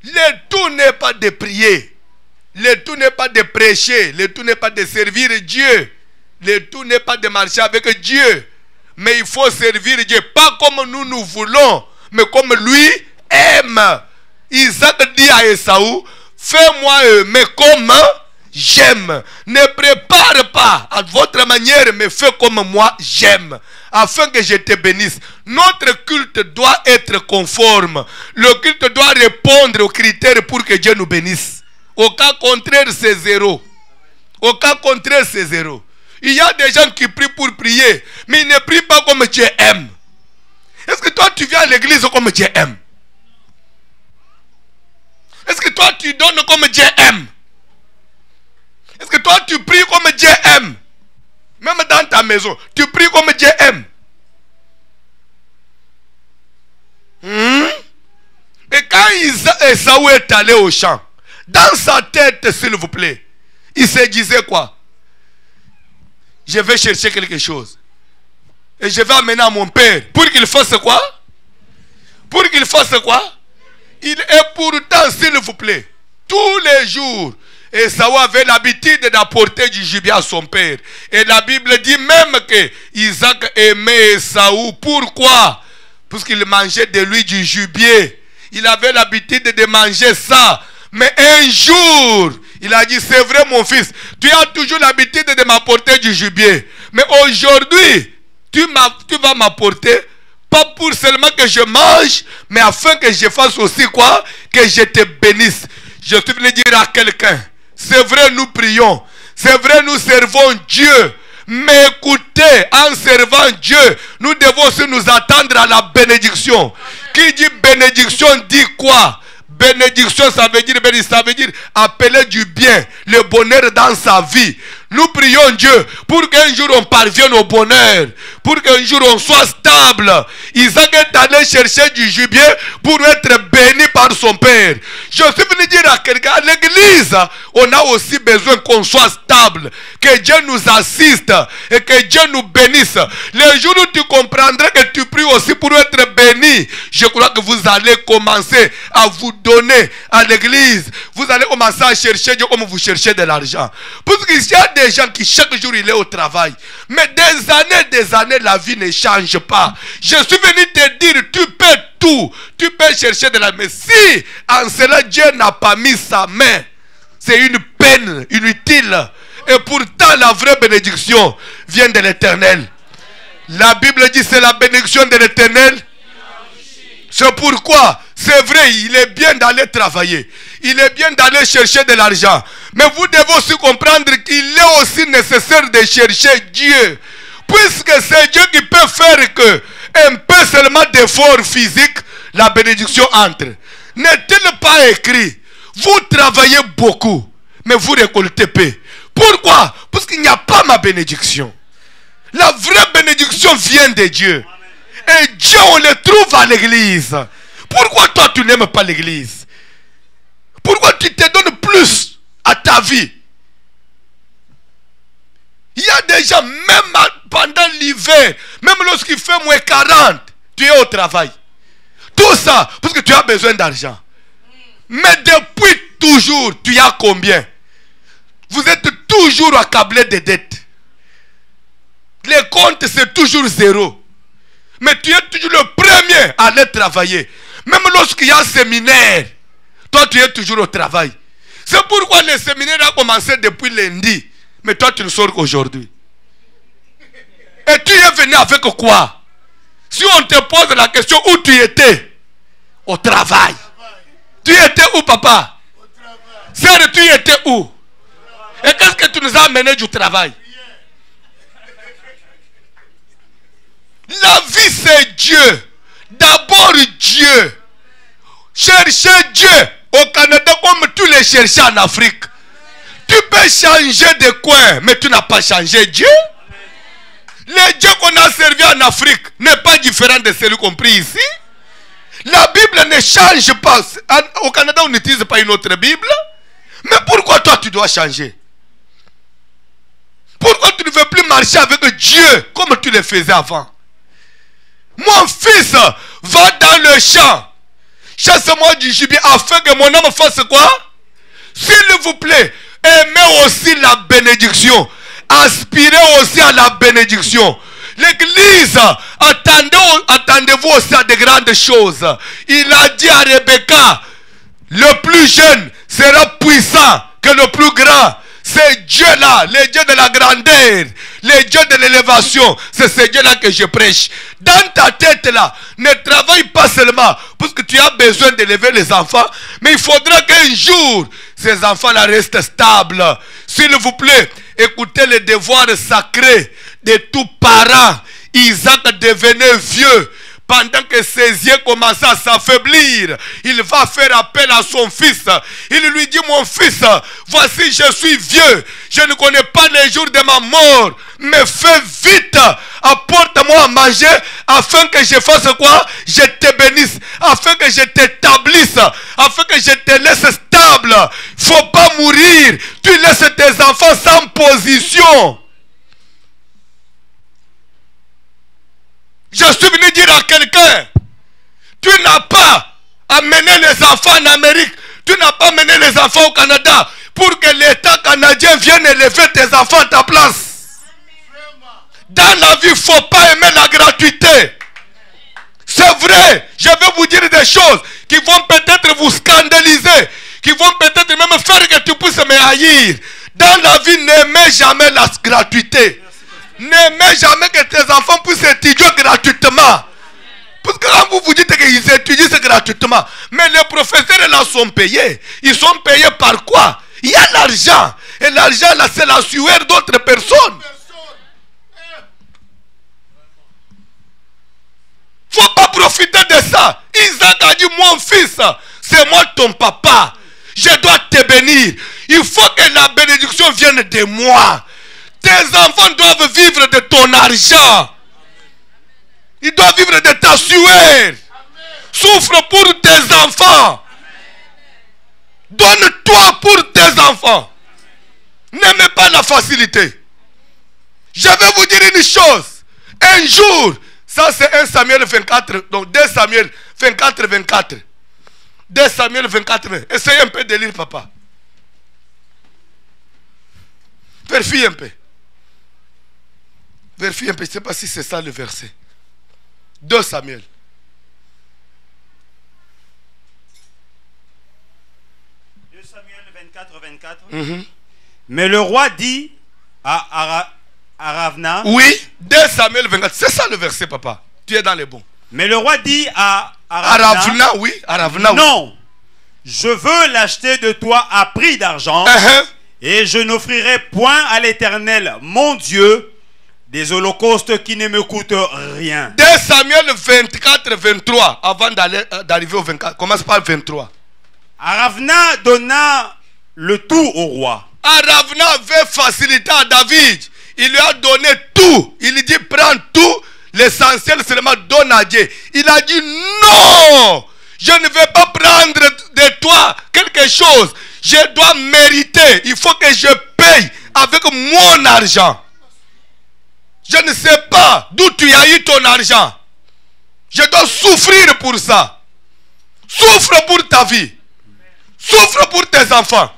Le tout n'est pas de prier. Le tout n'est pas de prêcher. Le tout n'est pas de servir Dieu. Le tout n'est pas de marcher avec Dieu. Mais il faut servir Dieu. Pas comme nous voulons, mais comme lui aime. Isaac dit à Esaü, fais-moi aimer comme j'aime. Ne prépare pas à votre manière, mais fais comme moi j'aime. Afin que je te bénisse. Notre culte doit être conforme. Le culte doit répondre aux critères pour que Dieu nous bénisse. Au cas contraire, c'est zéro. Au cas contraire, c'est zéro. Il y a des gens qui prient pour prier, mais ils ne prient pas comme Dieu aime. Est-ce que toi, tu viens à l'église comme Dieu aime? Est-ce que toi, tu donnes comme Dieu aime? Est-ce que toi, tu pries comme Dieu aime? Même dans ta maison, tu pries comme Dieu aime. Et quand Esaü est allé au champ, dans sa tête, s'il vous plaît, il se disait quoi? Je vais chercher quelque chose. Et je vais amener à mon père. Pour qu'il fasse quoi? Pour qu'il fasse quoi? Il est pourtant, s'il vous plaît, tous les jours, Esaü avait l'habitude d'apporter du gibier à son père. Et la Bible dit même que Isaac aimait Esaü. Pourquoi? Parce qu'il mangeait de lui du gibier. Il avait l'habitude de manger ça. Mais un jour, il a dit, c'est vrai mon fils, tu as toujours l'habitude de m'apporter du gibier. Mais aujourd'hui, tu vas m'apporter, pas pour seulement que je mange, mais afin que je fasse aussi quoi? Que je te bénisse. Je suis venu dire à quelqu'un, c'est vrai nous prions, c'est vrai nous servons Dieu. Mais écoutez, en servant Dieu, nous devons aussi nous attendre à la bénédiction. Qui dit bénédiction dit quoi? Bénédiction, ça veut dire appeler du bien, le bonheur dans sa vie. Nous prions Dieu pour qu'un jour on parvienne au bonheur, pour qu'un jour on soit stable. Isaac est allé chercher du gibier pour être béni par son père. Je suis venu dire à quelqu'un, à l'église, on a aussi besoin qu'on soit stable, que Dieu nous assiste et que Dieu nous bénisse. Le jour où tu comprendras que tu pries aussi pour être béni, je crois que vous allez commencer à vous donner à l'église. Vous allez commencer à chercher Dieu comme vous cherchez de l'argent. Parce qu'il y a des gens qui chaque jour il est au travail. Mais des années, la vie ne change pas. Je suis venu te dire, tu peux tout. Tu peux chercher de l'argent. Mais si en cela Dieu n'a pas mis sa main, c'est une peine inutile. Et pourtant la vraie bénédiction vient de l'Éternel. La Bible dit c'est la bénédiction de l'Éternel. C'est pourquoi, c'est vrai, il est bien d'aller travailler. Il est bien d'aller chercher de l'argent. Mais vous devez aussi comprendre qu'il est aussi nécessaire de chercher Dieu. Puisque c'est Dieu qui peut faire que un peu seulement d'effort physique, la bénédiction entre. N'est-il pas écrit? Vous travaillez beaucoup, mais vous récoltez peu. Pourquoi? Parce qu'il n'y a pas ma bénédiction. La vraie bénédiction vient de Dieu. Et Dieu, on le trouve à l'église. Pourquoi toi, tu n'aimes pas l'église? Pourquoi tu te donnes plus à ta vie? Il y a des gens, même pendant l'hiver, même lorsqu'il fait moins 40, tu es au travail. Tout ça, parce que tu as besoin d'argent. Mais depuis toujours, tu as combien? Vous êtes toujours accablé de dettes. Les comptes, c'est toujours 0. Mais tu es toujours le premier à aller travailler. Même lorsqu'il y a un séminaire, toi tu es toujours au travail. C'est pourquoi le séminaire a commencé depuis lundi. Mais toi tu ne sors qu'aujourd'hui. Et tu es venu avec quoi? Si on te pose la question où tu étais, au travail. Tu étais où, papa? Sœur, tu étais où? Et qu'est-ce que tu nous as amené du travail? La vie, c'est Dieu. D'abord Dieu. Chercher Dieu au Canada comme tu les cherches en Afrique. Tu peux changer de coin, mais tu n'as pas changé Dieu. Le Dieu qu'on a servi en Afrique n'est pas différent de celui qu'on prie ici. La Bible ne change pas. Au Canada, on n'utilise pas une autre Bible. Mais pourquoi toi, tu dois changer? Pourquoi tu ne veux plus marcher avec Dieu comme tu le faisais avant? Mon fils, va dans le champ. Chasse-moi du gibier afin que mon âme fasse quoi? S'il vous plaît, aimez aussi la bénédiction. Aspirez aussi à la bénédiction. L'église, attendez-vous aussi à de grandes choses. Il a dit à Rebecca, le plus jeune sera puissant que le plus grand. C'est Dieu-là, le Dieu de la grandeur, le Dieu de l'élévation. C'est ce Dieu-là que je prêche. Dans ta tête-là, ne travaille pas seulement parce que tu as besoin d'élever les enfants, mais il faudra qu'un jour, ces enfants-là restent stables. S'il vous plaît, écoutez les devoirs sacrés de tout parent. Isaac devenait vieux. Pendant que ses yeux commençaient à s'affaiblir, il va faire appel à son fils. Il lui dit, mon fils, voici je suis vieux. Je ne connais pas les jours de ma mort. Mais fais vite, apporte-moi à manger afin que je fasse quoi? Je te bénisse, afin que je t'établisse, afin que je te laisse stable. Il ne faut pas mourir. Tu laisses tes enfants sans position. Je suis venu dire à quelqu'un, tu n'as pas amené les enfants en Amérique, tu n'as pas amené les enfants au Canada pour que l'État canadien vienne élever tes enfants à ta place. Dans la vie, il ne faut pas aimer la gratuité. C'est vrai, je vais vous dire des choses qui vont peut-être vous scandaliser, qui vont peut-être même faire que tu puisses me haïr. Dans la vie, n'aimez jamais la gratuité. N'aimez jamais que tes enfants puissent étudier gratuitement. Parce que quand vous vous dites qu'ils étudient gratuitement, mais les professeurs là sont payés. Ils sont payés par quoi? Il y a l'argent. Et l'argent là, c'est la sueur d'autres personnes. Il ne faut pas profiter de ça. Isaac a dit, mon fils, c'est moi ton papa. Je dois te bénir. Il faut que la bénédiction vienne de moi. Tes enfants doivent vivre de ton argent. Ils doivent vivre de ta sueur. Souffre pour tes enfants. Donne-toi pour tes enfants. N'aimez pas la facilité. Je vais vous dire une chose. Un jour, ça c'est 1 Samuel 24, donc 2 Samuel 24, 24. 2 Samuel 24, 20. Essayez un peu de lire, papa. Vérifie un peu. Vérifie un peu, je ne sais pas si c'est ça le verset. 2 Samuel. Samuel 24, 24. Mais le roi dit à Aravna. Oui, 2 Samuel 24. C'est ça le verset, papa. Tu es dans les bons. Mais le roi dit à Aravna, oui. Aravna, non, oui. Je veux l'acheter de toi à prix d'argent. Et je n'offrirai point à l'Éternel, mon Dieu, des holocaustes qui ne me coûtent rien. 2 Samuel 24, 23. Avant d'arriver au 24. Commence par 23. Aravna donna le tout au roi. Aravna veut faciliter à David. Il lui a donné tout. Il lui dit, prends tout. L'essentiel seulement donne à Dieu. Il a dit, non. Je ne vais pas prendre de toi quelque chose. Je dois mériter. Il faut que je paye avec mon argent. Je ne sais pas d'où tu as eu ton argent. Je dois souffrir pour ça. Souffre pour ta vie. Souffre pour tes enfants.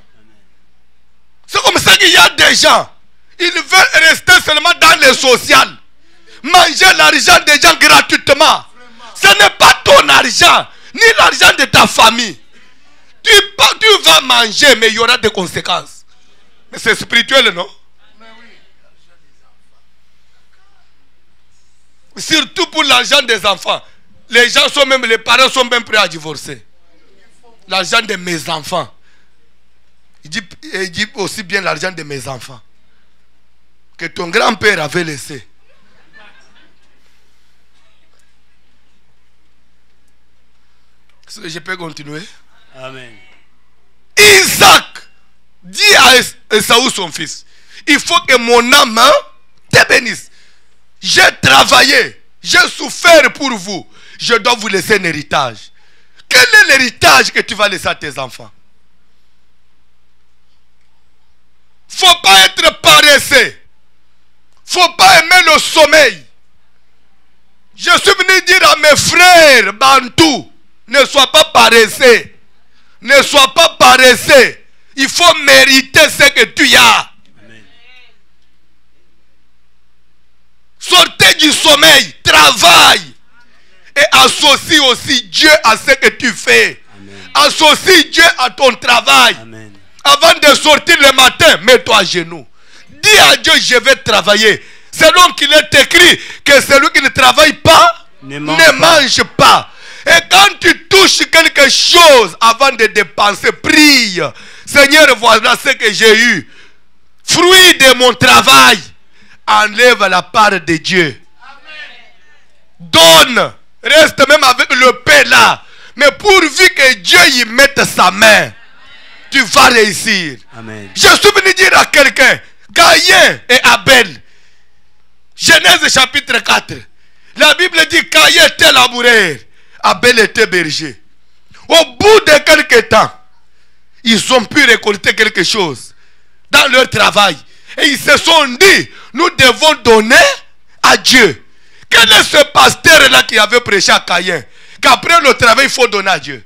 C'est comme ça qu'il y a des gens. Ils veulent rester seulement dans le social. manger l'argent des gens gratuitement. Ce n'est pas ton argent, ni l'argent de ta famille. Tu vas manger, mais il y aura des conséquences. Mais c'est spirituel, non? Surtout pour l'argent des enfants. Les parents sont même prêts à divorcer. L'argent de mes enfants. Il dit aussi bien l'argent de mes enfants. Que ton grand-père avait laissé. Je peux continuer? Amen. Isaac dit à Esaü son fils, il faut que mon âme te bénisse. J'ai travaillé, j'ai souffert pour vous. Je dois vous laisser un héritage. Quel est l'héritage que tu vas laisser à tes enfants? Faut pas être paresseux. Faut pas aimer le sommeil. Je suis venu dire à mes frères Bantou, ne sois pas paresseux. Ne sois pas paresseux. Il faut mériter ce que tu as. Amen. Sortez du sommeil, travaille. Et associe aussi Dieu à ce que tu fais. Amen. Associe Dieu à ton travail. Amen. Avant de sortir le matin, mets-toi à genoux. Dis à Dieu, je vais travailler. Selon qu'il est écrit que celui qui ne travaille pas ne mange pas. Et quand tu touches quelque chose avant de dépenser, prie. Seigneur, voilà ce que j'ai eu. Fruit de mon travail. Enlève la part de Dieu. Donne. Reste même avec le pain là. Mais pourvu que Dieu y mette sa main, tu vas réussir. Amen. Je suis venu dire à quelqu'un, Caïn et Abel. Genèse chapitre 4. La Bible dit Caïn était laboureur, Abel était berger. Au bout de quelques temps, ils ont pu récolter quelque chose dans leur travail. Et ils se sont dit, nous devons donner à Dieu. Quel est ce pasteur-là qui avait prêché à Caïn? Qu'après le travail, il faut donner à Dieu.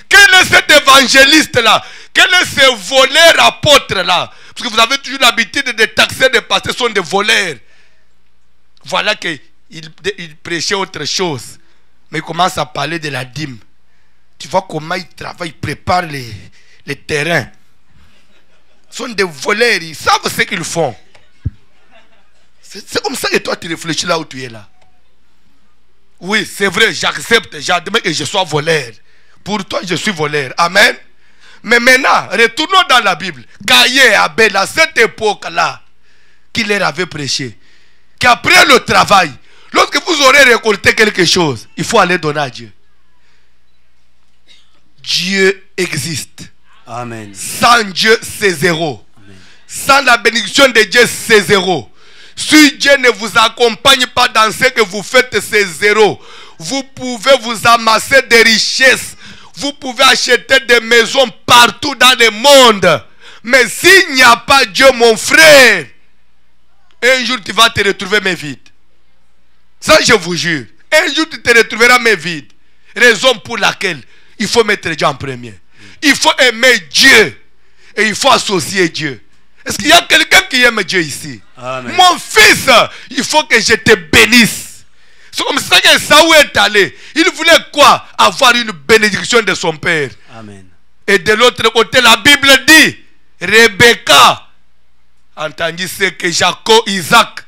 Quel est cet évangéliste-là? Quel est ce voleur apôtre-là? Parce que vous avez toujours l'habitude de taxer des pasteurs, sont des voleurs. Voilà qu'il prêchait autre chose. Mais il commence à parler de la dîme. Tu vois comment ils travaillent, ils préparent les terrains. Ils sont des voleurs, ils savent ce qu'ils font. C'est comme ça que toi tu réfléchis là où tu es là. Oui, c'est vrai, j'accepte, j'admets que je sois voleur. Pour toi, je suis voleur. Amen. Mais maintenant, retournons dans la Bible. Caïn et Abel, à cette époque-là, qui leur avait prêché, qu'après le travail, lorsque vous aurez récolté quelque chose, il faut aller donner à Dieu. Dieu existe. Amen. Sans Dieu, c'est zéro. Amen. Sans la bénédiction de Dieu, c'est zéro. Si Dieu ne vous accompagne pas dans ce que vous faites, c'est zéro. Vous pouvez vous amasser des richesses. Vous pouvez acheter des maisons partout dans le monde. Mais s'il n'y a pas Dieu, mon frère, un jour tu vas te retrouver mais vide. Ça, je vous jure. Un jour tu te retrouveras mais vide. Raison pour laquelle il faut mettre Dieu en premier. Il faut aimer Dieu. Et il faut associer Dieu. Est-ce qu'il y a quelqu'un qui aime Dieu ici? Amen. Mon fils, il faut que je te bénisse. C'est comme ça que Saül est allé. Il voulait quoi? Avoir une bénédiction de son père. Amen. Et de l'autre côté, la Bible dit, Rebecca entendit ce que Isaac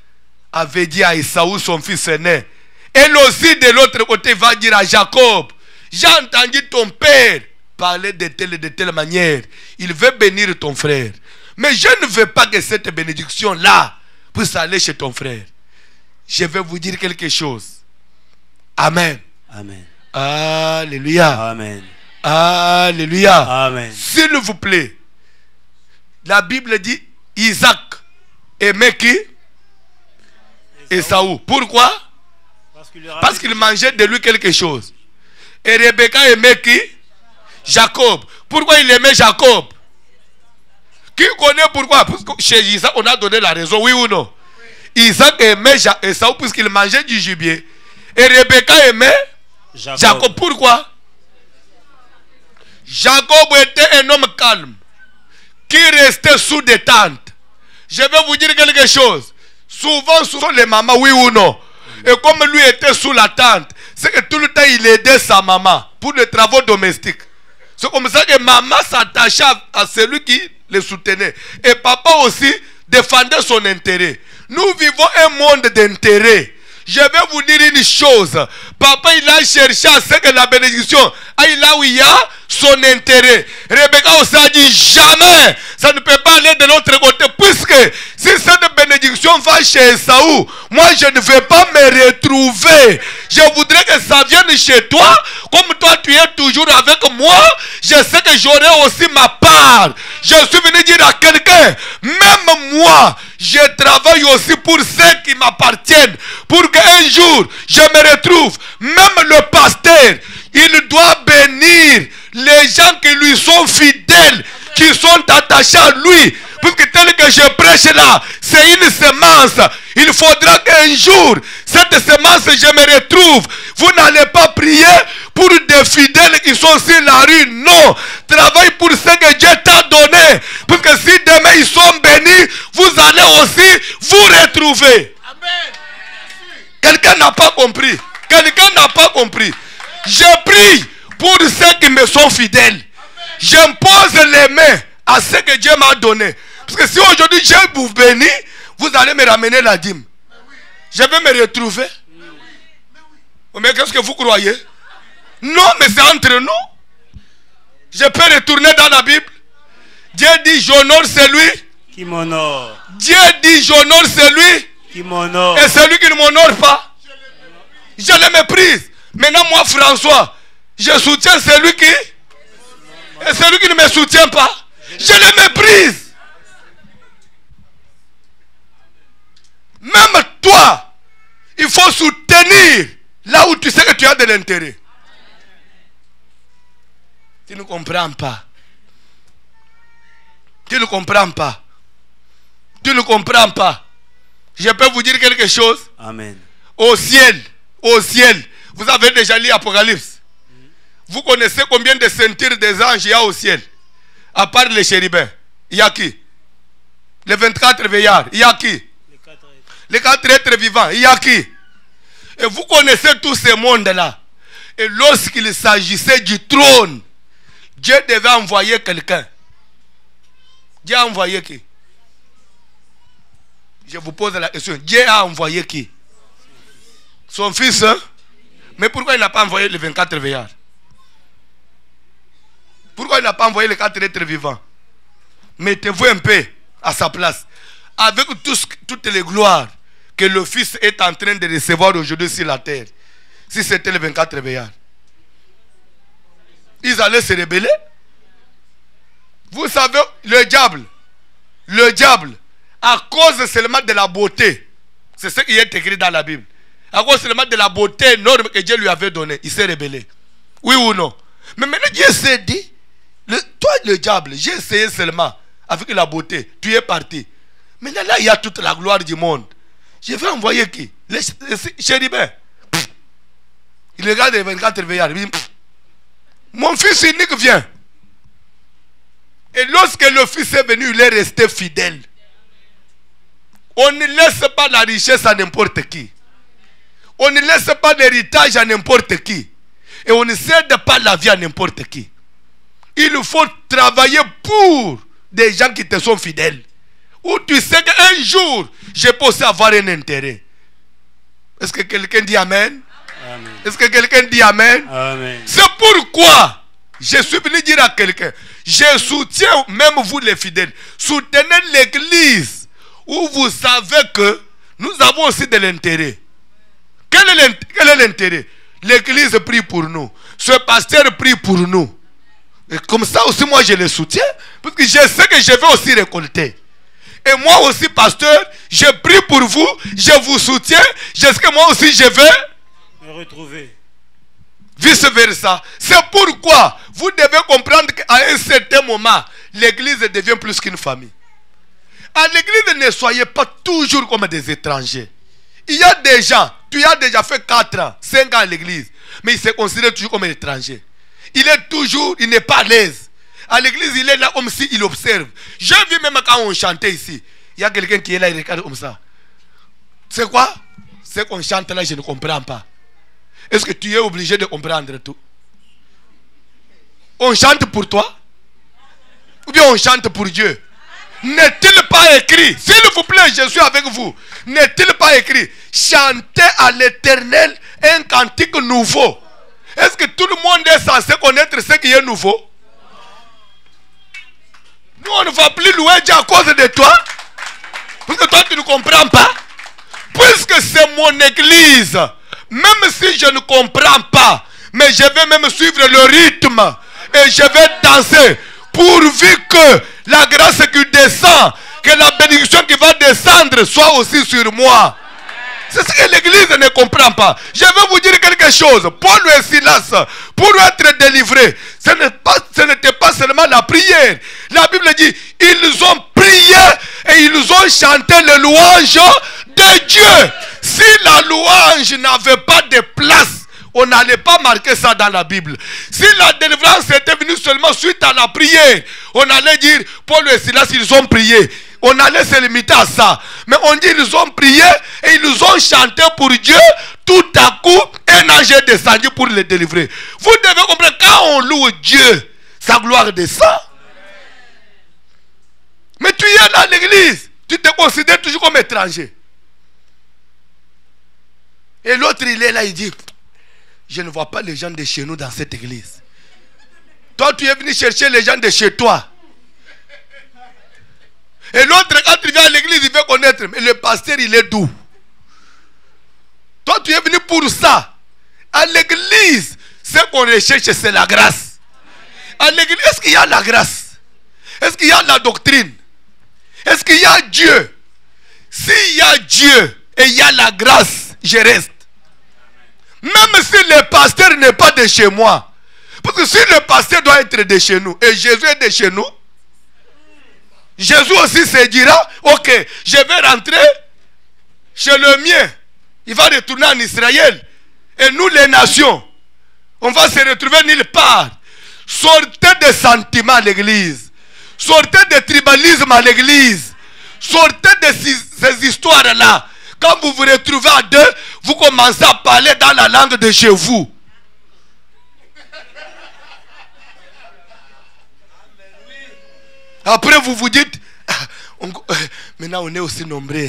avait dit à Esaü, son fils aîné. Elle aussi, de l'autre côté, va dire à Jacob, j'ai entendu ton père parler de telle et de telle manière. Il veut bénir ton frère. Mais je ne veux pas que cette bénédiction-là puisse aller chez ton frère. Je vais vous dire quelque chose. Amen. Amen. Alléluia. Amen. Alléluia. Amen. S'il vous plaît, la Bible dit Isaac aimait qui? Esaü. Pourquoi? Parce qu'il mangeait de lui quelque chose. Et Rebecca aimait qui? Jacob. Pourquoi il aimait Jacob? Qui connaît pourquoi? Parce que chez Isaac, on a donné la raison, oui ou non? Isaac aimait Esaü puisqu'il mangeait du gibier. Et Rebecca aimait Jacob. Pourquoi? Jacob était un homme calme qui restait sous des tentes. Je vais vous dire quelque chose. Souvent les mamans, oui ou non, Et comme lui était sous la tente, c'est que tout le temps il aidait sa maman pour les travaux domestiques. C'est comme ça que maman s'attachait à celui qui le soutenait. Et papa aussi défendait son intérêt. Nous vivons un monde d'intérêt. Je vais vous dire une chose. Papa, il a cherché à ce que la bénédiction aille là où il y a son intérêt. Rebecca aussi a dit jamais. Ça ne peut pas aller de l'autre côté. Puisque si cette bénédiction va chez Esaü, moi je ne vais pas me retrouver. Je voudrais que ça vienne chez toi. Comme toi tu es toujours avec moi, je sais que j'aurai aussi ma part. Je suis venu dire à quelqu'un, même moi, je travaille aussi pour ceux qui m'appartiennent. Pour qu'un jour, je me retrouve. Même le pasteur, il doit bénir les gens qui lui sont fidèles, qui sont attachés à lui. Puisque tel que je prêche là, c'est une semence. Il faudra qu'un jour, cette semence, je me retrouve. Vous n'allez pas prier pour des fidèles qui sont sur la rue. Non. Travaille pour ce que Dieu t'a donné. Parce que si demain ils sont bénis, vous allez aussi vous retrouver. Amen. Quelqu'un n'a pas compris. Quelqu'un n'a pas compris. Je prie pour ceux qui me sont fidèles. J'impose les mains à ce que Dieu m'a donné. Parce que si aujourd'hui Dieu vous bénit, vous allez me ramener la dîme. Je vais me retrouver. Mais qu'est-ce que vous croyez? Non, mais c'est entre nous. Je peux retourner dans la Bible. Dieu dit j'honore celui qui m'honore. Dieu dit j'honore celui qui m'honore. Et celui qui ne m'honore pas, je le méprise. Maintenant moi François, je soutiens celui qui et celui qui ne me soutient pas, je le méprise. Même toi, il faut soutenir là où tu sais que tu as de l'intérêt. Tu ne comprends pas. Tu ne comprends pas. Tu ne comprends pas. Je peux vous dire quelque chose. Amen. Au ciel, vous avez déjà lu Apocalypse. Vous connaissez combien de ceintures des anges il y a au ciel? À part les chérubins, il y a qui? Les 24 veillards, il y a qui? Les 4 êtres vivants, il y a qui? Et vous connaissez tous ces mondes-là. Et lorsqu'il s'agissait du trône, Dieu devait envoyer quelqu'un. Dieu a envoyé qui? Je vous pose la question. Dieu a envoyé qui? Son fils, hein? Mais pourquoi il n'a pas envoyé les 24 veillards? Pourquoi il n'a pas envoyé les 4 êtres vivants? Mettez-vous un peu à sa place. Avec toutes les gloires que le Fils est en train de recevoir aujourd'hui sur la terre. Si c'était les 24 veillards, ils allaient se rebeller. Vous savez, le diable, à cause seulement de la beauté, c'est ce qui est écrit dans la Bible, à cause seulement de la beauté énorme que Dieu lui avait donnée, il s'est rebellé. Oui ou non? Mais maintenant Dieu s'est dit, toi le diable, j'ai essayé seulement avec la beauté, tu es parti. Maintenant là il y a toute la gloire du monde. Je vais envoyer qui? Les chérubins. Il regarde les 24 veillards. Il dit, mon fils unique vient. Et lorsque le fils est venu, il est resté fidèle. On ne laisse pas la richesse à n'importe qui. On ne laisse pas l'héritage à n'importe qui. Et on ne cède pas la vie à n'importe qui. Il faut travailler pour des gens qui te sont fidèles. Où tu sais qu'un jour, je peux aussi avoir un intérêt. Est-ce que quelqu'un dit Amen? Amen. Est-ce que quelqu'un dit Amen? Amen. C'est pourquoi je suis venu dire à quelqu'un, je soutiens même vous les fidèles. Soutenez l'église où vous savez que nous avons aussi de l'intérêt. Quel est l'intérêt? L'église prie pour nous. Ce pasteur prie pour nous. Et comme ça aussi moi je le soutiens. Parce que je sais que je vais aussi récolter. Et moi aussi pasteur, je prie pour vous. Je vous soutiens. Je sais que moi aussi je vais me retrouver. Vice versa. C'est pourquoi vous devez comprendre qu'à un certain moment, l'église devient plus qu'une famille. À l'église, ne soyez pas toujours comme des étrangers. Il y a des gens, tu as déjà fait 4 ans, 5 ans à l'église, mais il se considère toujours comme un étranger. Il n'est pas à l'aise. À l'église, il est là comme s'il observe. J'ai vu même quand on chantait ici, il y a quelqu'un qui est là, il regarde comme ça. C'est quoi? ce qu'on chante là, je ne comprends pas. Est-ce que tu es obligé de comprendre tout? On chante pour toi? Ou bien on chante pour Dieu? N'est-il pas écrit, s'il vous plaît, je suis avec vous, n'est-il pas écrit, chantez à l'Éternel un cantique nouveau? Est-ce que tout le monde est censé connaître ce qui est nouveau? Nous, on ne va plus louer Dieu à cause de toi. Parce que toi, tu ne comprends pas. Puisque c'est mon église, même si je ne comprends pas, mais je vais même suivre le rythme et je vais danser, pourvu que la grâce qui descend, que la bénédiction qui va descendre soit aussi sur moi. C'est ce que l'église ne comprend pas. Je vais vous dire quelque chose. Paul et Silas, pour être délivrés, ce n'était pas seulement la prière. La Bible dit, ils ont prié et ils ont chanté les louanges de Dieu. Si la louange n'avait pas de place, on n'allait pas marquer ça dans la Bible. Si la délivrance était venue seulement suite à la prière, on allait dire, Paul et Silas, ils ont prié. On allait se limiter à ça. Mais on dit, ils ont prié et ils ont chanté pour Dieu. Tout à coup, un ange est descendu pour les délivrer. Vous devez comprendre, quand on loue Dieu, sa gloire descend. Mais tu es dans l'église, tu te considères toujours comme étranger. Et l'autre, il est là, il dit, je ne vois pas les gens de chez nous dans cette église. Toi, tu es venu chercher les gens de chez toi. Et l'autre, quand il vient à l'église, il veut connaître. Mais le pasteur, il est doux. Toi, tu es venu pour ça. À l'église, ce qu'on recherche, c'est la grâce. À l'église, est-ce qu'il y a la grâce? Est-ce qu'il y a la doctrine? Est-ce qu'il y a Dieu? S'il y a Dieu et il y a la grâce, je reste. Même si le pasteur n'est pas de chez moi. Parce que si le pasteur doit être de chez nous, et Jésus est de chez nous, Jésus aussi se dira, ok, je vais rentrer chez le mien. Il va retourner en Israël. Et nous les nations, on va se retrouver nulle part. Sortez des sentiments à l'église. Sortez des tribalismes à l'église. Sortez de ces histoires-là. Quand vous vous retrouvez à deux, vous commencez à parler dans la langue de chez vous. Après, vous vous dites, maintenant on est aussi nombreux.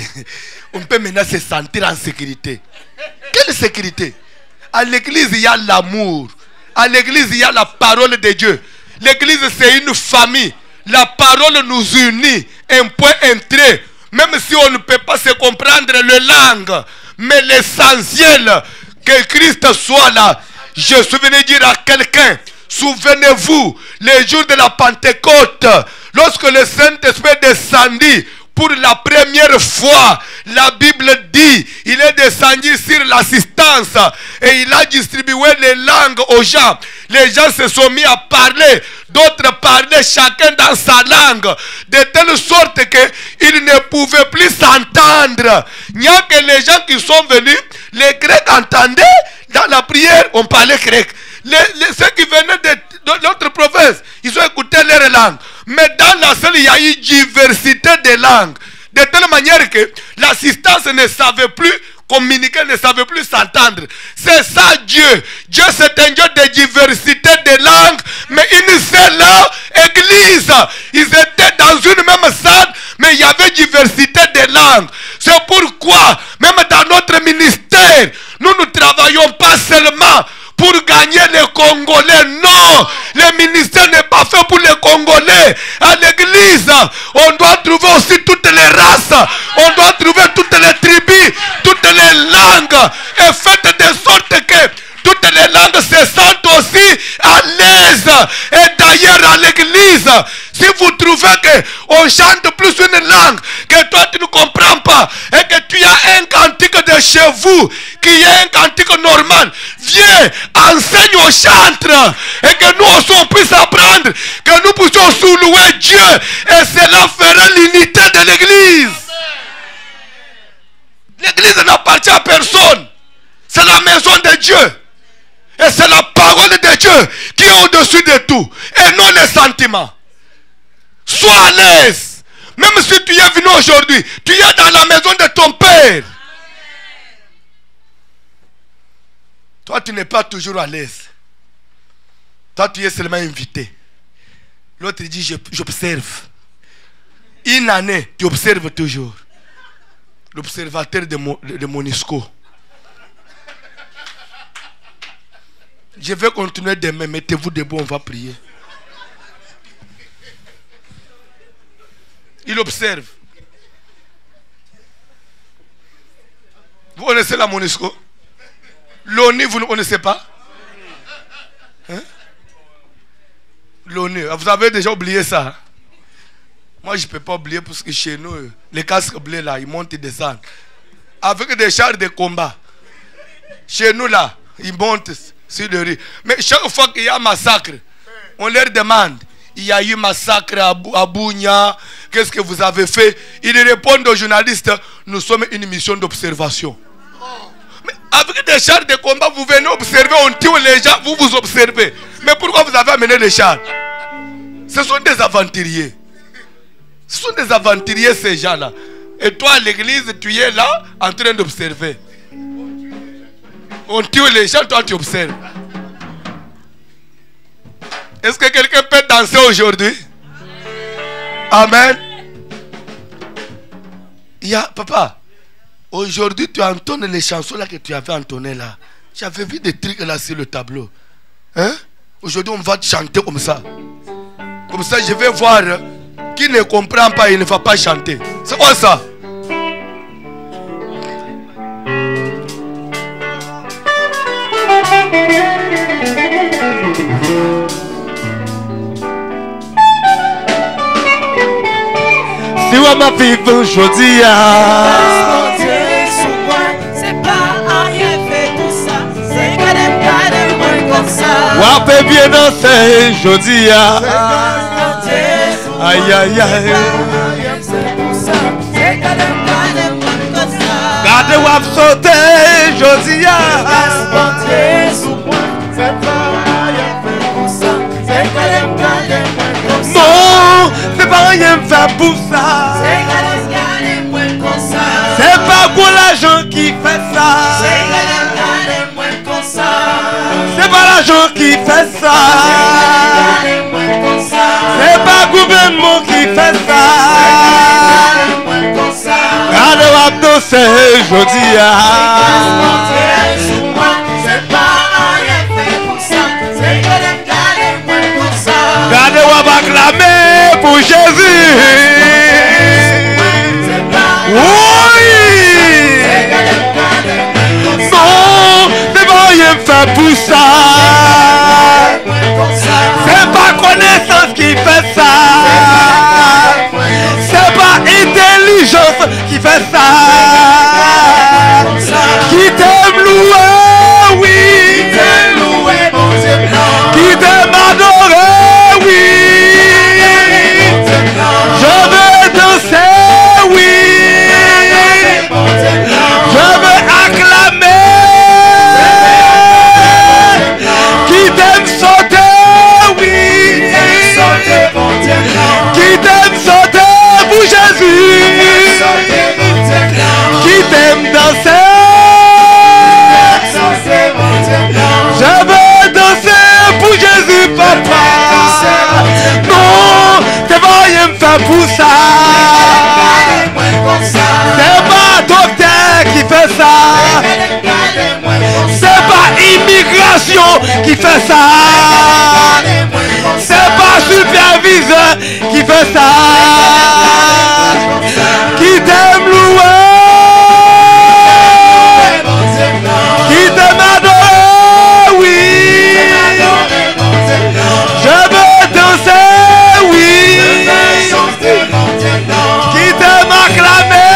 On peut maintenant se sentir en sécurité. Quelle sécurité? À l'église, il y a l'amour. À l'église, il y a la parole de Dieu. L'église, c'est une famille. La parole nous unit. Un point, un trait. Même si on ne peut pas se comprendre les langues. Mais l'essentiel, que Christ soit là. Je suis venu dire à quelqu'un, souvenez-vous, les jours de la Pentecôte, lorsque le Saint-Esprit descendit pour la première fois, la Bible dit, il est descendu sur l'assistance et il a distribué les langues aux gens. Les gens se sont mis à parler, d'autres parlaient chacun dans sa langue, de telle sorte qu'ils ne pouvaient plus s'entendre. Il n'y a que les gens qui sont venus, les Grecs entendaient, dans la prière, on parlait grec. Ceux qui venaient de l'autre province, ils ont écouté leur langue. Mais dans la salle, il y a eu diversité de langues. De telle manière que l'assistance ne savait plus communiquer, ne savait plus s'entendre. C'est ça Dieu. Dieu c'est un Dieu de diversité de langues, mais une seule église. Ils étaient dans une même salle, mais il y avait diversité de langues. C'est pourquoi, même dans notre ministère, nous ne travaillons pas seulement pour gagner les Congolais. Non, le ministère n'est pas fait pour les Congolais. À l'église, on doit trouver aussi toutes les races. On doit trouver toutes les tribus, toutes les langues. Et faites de sorte que toutes les langues se sentent aussi à l'aise. Et d'ailleurs à l'église, si vous trouvez qu'on chante plus une langue que toi tu ne comprends pas et que tu as un cantique de chez vous qui est un cantique normal, viens, enseigne aux chantres et que nous aussi on puisse apprendre, que nous puissions sous-louer Dieu et cela fera l'unité de l'église. L'église n'appartient à personne. C'est la maison de Dieu. Et c'est la parole de Dieu qui est au-dessus de tout. Et non les sentiments. Sois à l'aise. Même si tu es venu aujourd'hui, tu es dans la maison de ton Père. Toi, tu n'es pas toujours à l'aise. Toi, tu es seulement invité. L'autre dit, j'observe. Une année, tu observes toujours. L'observateur de Monisco. Je vais continuer demain. Mettez-vous debout, on va prier. Il observe. Vous connaissez la Monisco? L'ONU, vous ne connaissez pas? Hein? L'ONU, vous avez déjà oublié ça? Moi, je ne peux pas oublier parce que chez nous, les casques bleus là, ils montent et descendent. Avec des chars de combat. Chez nous là, ils montent sur le riz. Mais chaque fois qu'il y a un massacre, on leur demande, il y a eu massacre à Bounia, qu'est-ce que vous avez fait? Ils répondent aux journalistes, nous sommes une mission d'observation. Mais avec des chars de combat, vous venez observer, on tue les gens, vous vous observez. Mais pourquoi vous avez amené les chars? Ce sont des aventuriers. Ce sont des aventuriers ces gens-là. Et toi à l'église, tu es là en train d'observer. On tue les gens, toi tu observes. Est-ce que quelqu'un peut danser aujourd'hui? Amen. Papa, aujourd'hui tu entonnes les chansons là que tu avais entonnées là. J'avais vu des trucs là sur le tableau. Hein? Aujourd'hui on va chanter comme ça. Comme ça je vais voir qui ne comprend pas, il ne va pas chanter. C'est quoi ça? Si on m'a vivre aujourd'hui, c'est pas rien fait tout ça. C'est garder moi comme ça. on peut bien danser aujourd'hui. Aïe aïe aïe. Gardez ou sauter aujourd'hui. Non, c'est pas rien faire pour ça. C'est pas pour l'argent qui fait ça. C'est pas l'argent qui fait ça. C'est pas le gouvernement qui fait ça. Regardez où danser aujourd'hui. Regardez où acclamer pour Jésus. Oui. Non, c'est pas rien faire pour ça. C'est pas connaissance qui fait ça. C'est pas intelligence qui fait ça. Qui t'aime louer, oui. Qui t'aime adorer, oui. Je veux danser, oui. Je veux acclamer. Qui t'aime sauter, oui. Qui t'aime sauter pour Jésus. Qui t'aime danser. Je veux danser pour Jésus, papa. Non, c'est pas rien me faire pour ça. C'est pas docteur qui fait ça. C'est pas immigration qui fait ça. C'est pas superviseur qui fait ça. Qui t'aime louer. Qui t'aime adorer, oui. Je veux danser, oui. Qui t'aime acclamer.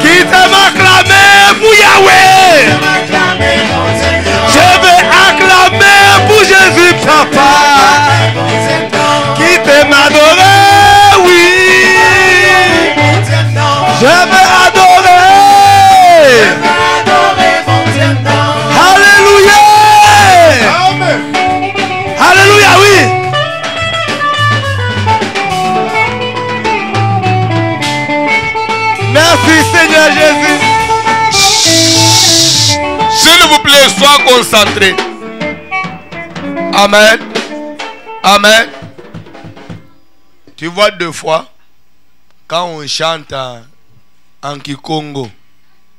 Qui t'aime acclamer pour Yahweh. Je veux acclamer pour Jésus, papa. Sois concentré. Amen. Amen. Tu vois, deux fois, quand on chante en Kikongo,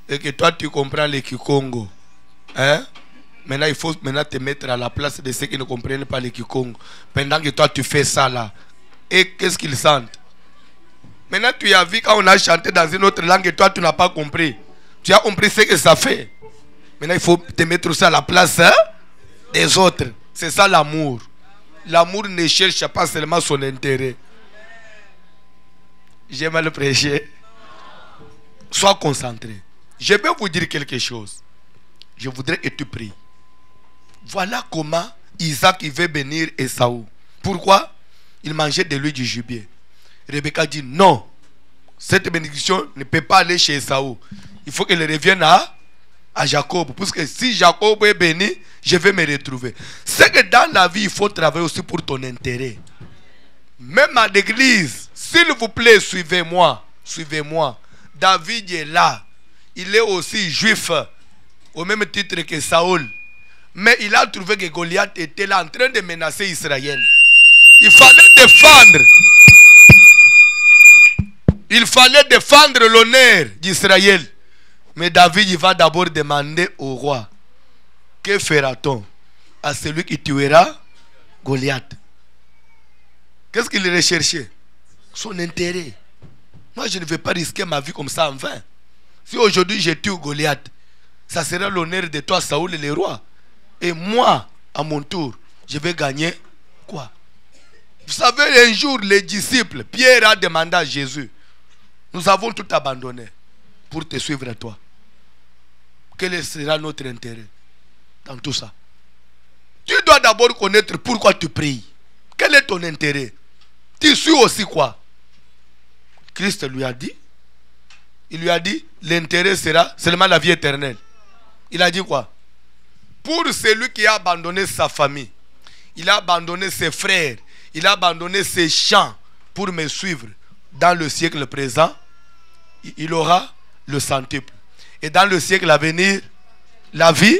et que toi tu comprends le Kikongo, hein? Maintenant il faut te mettre à la place de ceux qui ne comprennent pas le Kikongo. Pendant que toi tu fais ça là. Et qu'est-ce qu'ils sentent? Maintenant tu as vu quand on a chanté dans une autre langue et toi tu n'as pas compris. Tu as compris ce que ça fait. Maintenant il faut te mettre ça à la place, hein, des autres. C'est ça l'amour. L'amour ne cherche pas seulement son intérêt. J'ai mal prêché. Sois concentré. Je vais vous dire quelque chose. Je voudrais que tu pries. Voilà comment Isaac il veut bénir Esaü. Pourquoi? Il mangeait de l'huile du gibier. Rebecca dit non. Cette bénédiction ne peut pas aller chez Esaü. Il faut qu'elle revienne à Jacob. Parce que si Jacob est béni, je vais me retrouver. C'est que dans la vie, il faut travailler aussi pour ton intérêt. Même à l'église, s'il vous plaît, suivez-moi. Suivez-moi. David est là. Il est aussi juif, au même titre que Saül. Mais il a trouvé que Goliath était là en train de menacer Israël. Il fallait défendre. Il fallait défendre l'honneur d'Israël. Mais David, il va d'abord demander au roi: que fera-t-on à celui qui tuera Goliath? Qu'est-ce qu'il recherchait? Son intérêt. Moi, je ne vais pas risquer ma vie comme ça en vain. Si aujourd'hui je tue Goliath, ça sera l'honneur de toi, Saül, et le roi. Et moi, à mon tour, je vais gagner quoi? Vous savez, un jour, les disciples, Pierre a demandé à Jésus: nous avons tout abandonné pour te suivre à toi. Quel sera notre intérêt dans tout ça? Tu dois d'abord connaître pourquoi tu pries. Quel est ton intérêt? Tu suis aussi quoi? Christ lui a dit, il lui a dit, l'intérêt sera seulement la vie éternelle. Il a dit quoi? Pour celui qui a abandonné sa famille, il a abandonné ses frères, il a abandonné ses champs pour me suivre dans le siècle présent, il aura le centuple. Et dans le siècle à venir, la vie.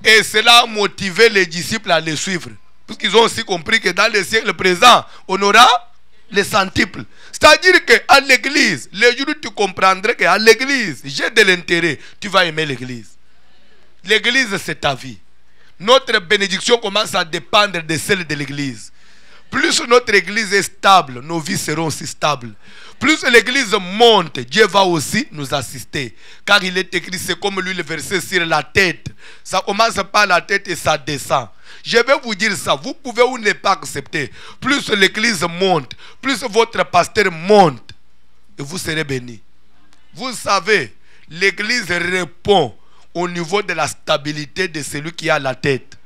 Et cela a motivé les disciples à les suivre. Parce qu'ils ont aussi compris que dans le siècle présent, on aura les centuples. C'est-à-dire qu'à l'église, le jour où tu comprendrais qu'à l'église, j'ai de l'intérêt, tu vas aimer l'église. L'église, c'est ta vie. Notre bénédiction commence à dépendre de celle de l'église. Plus notre église est stable, nos vies seront aussi stables. Plus l'église monte, Dieu va aussi nous assister. Car il est écrit, c'est comme lui le verset sur la tête. Ça commence par la tête et ça descend. Je vais vous dire ça, vous pouvez ou ne pas accepter. Plus l'église monte, plus votre pasteur monte, et vous serez bénis. Vous savez, l'église répond au niveau de la stabilité de celui qui a la tête.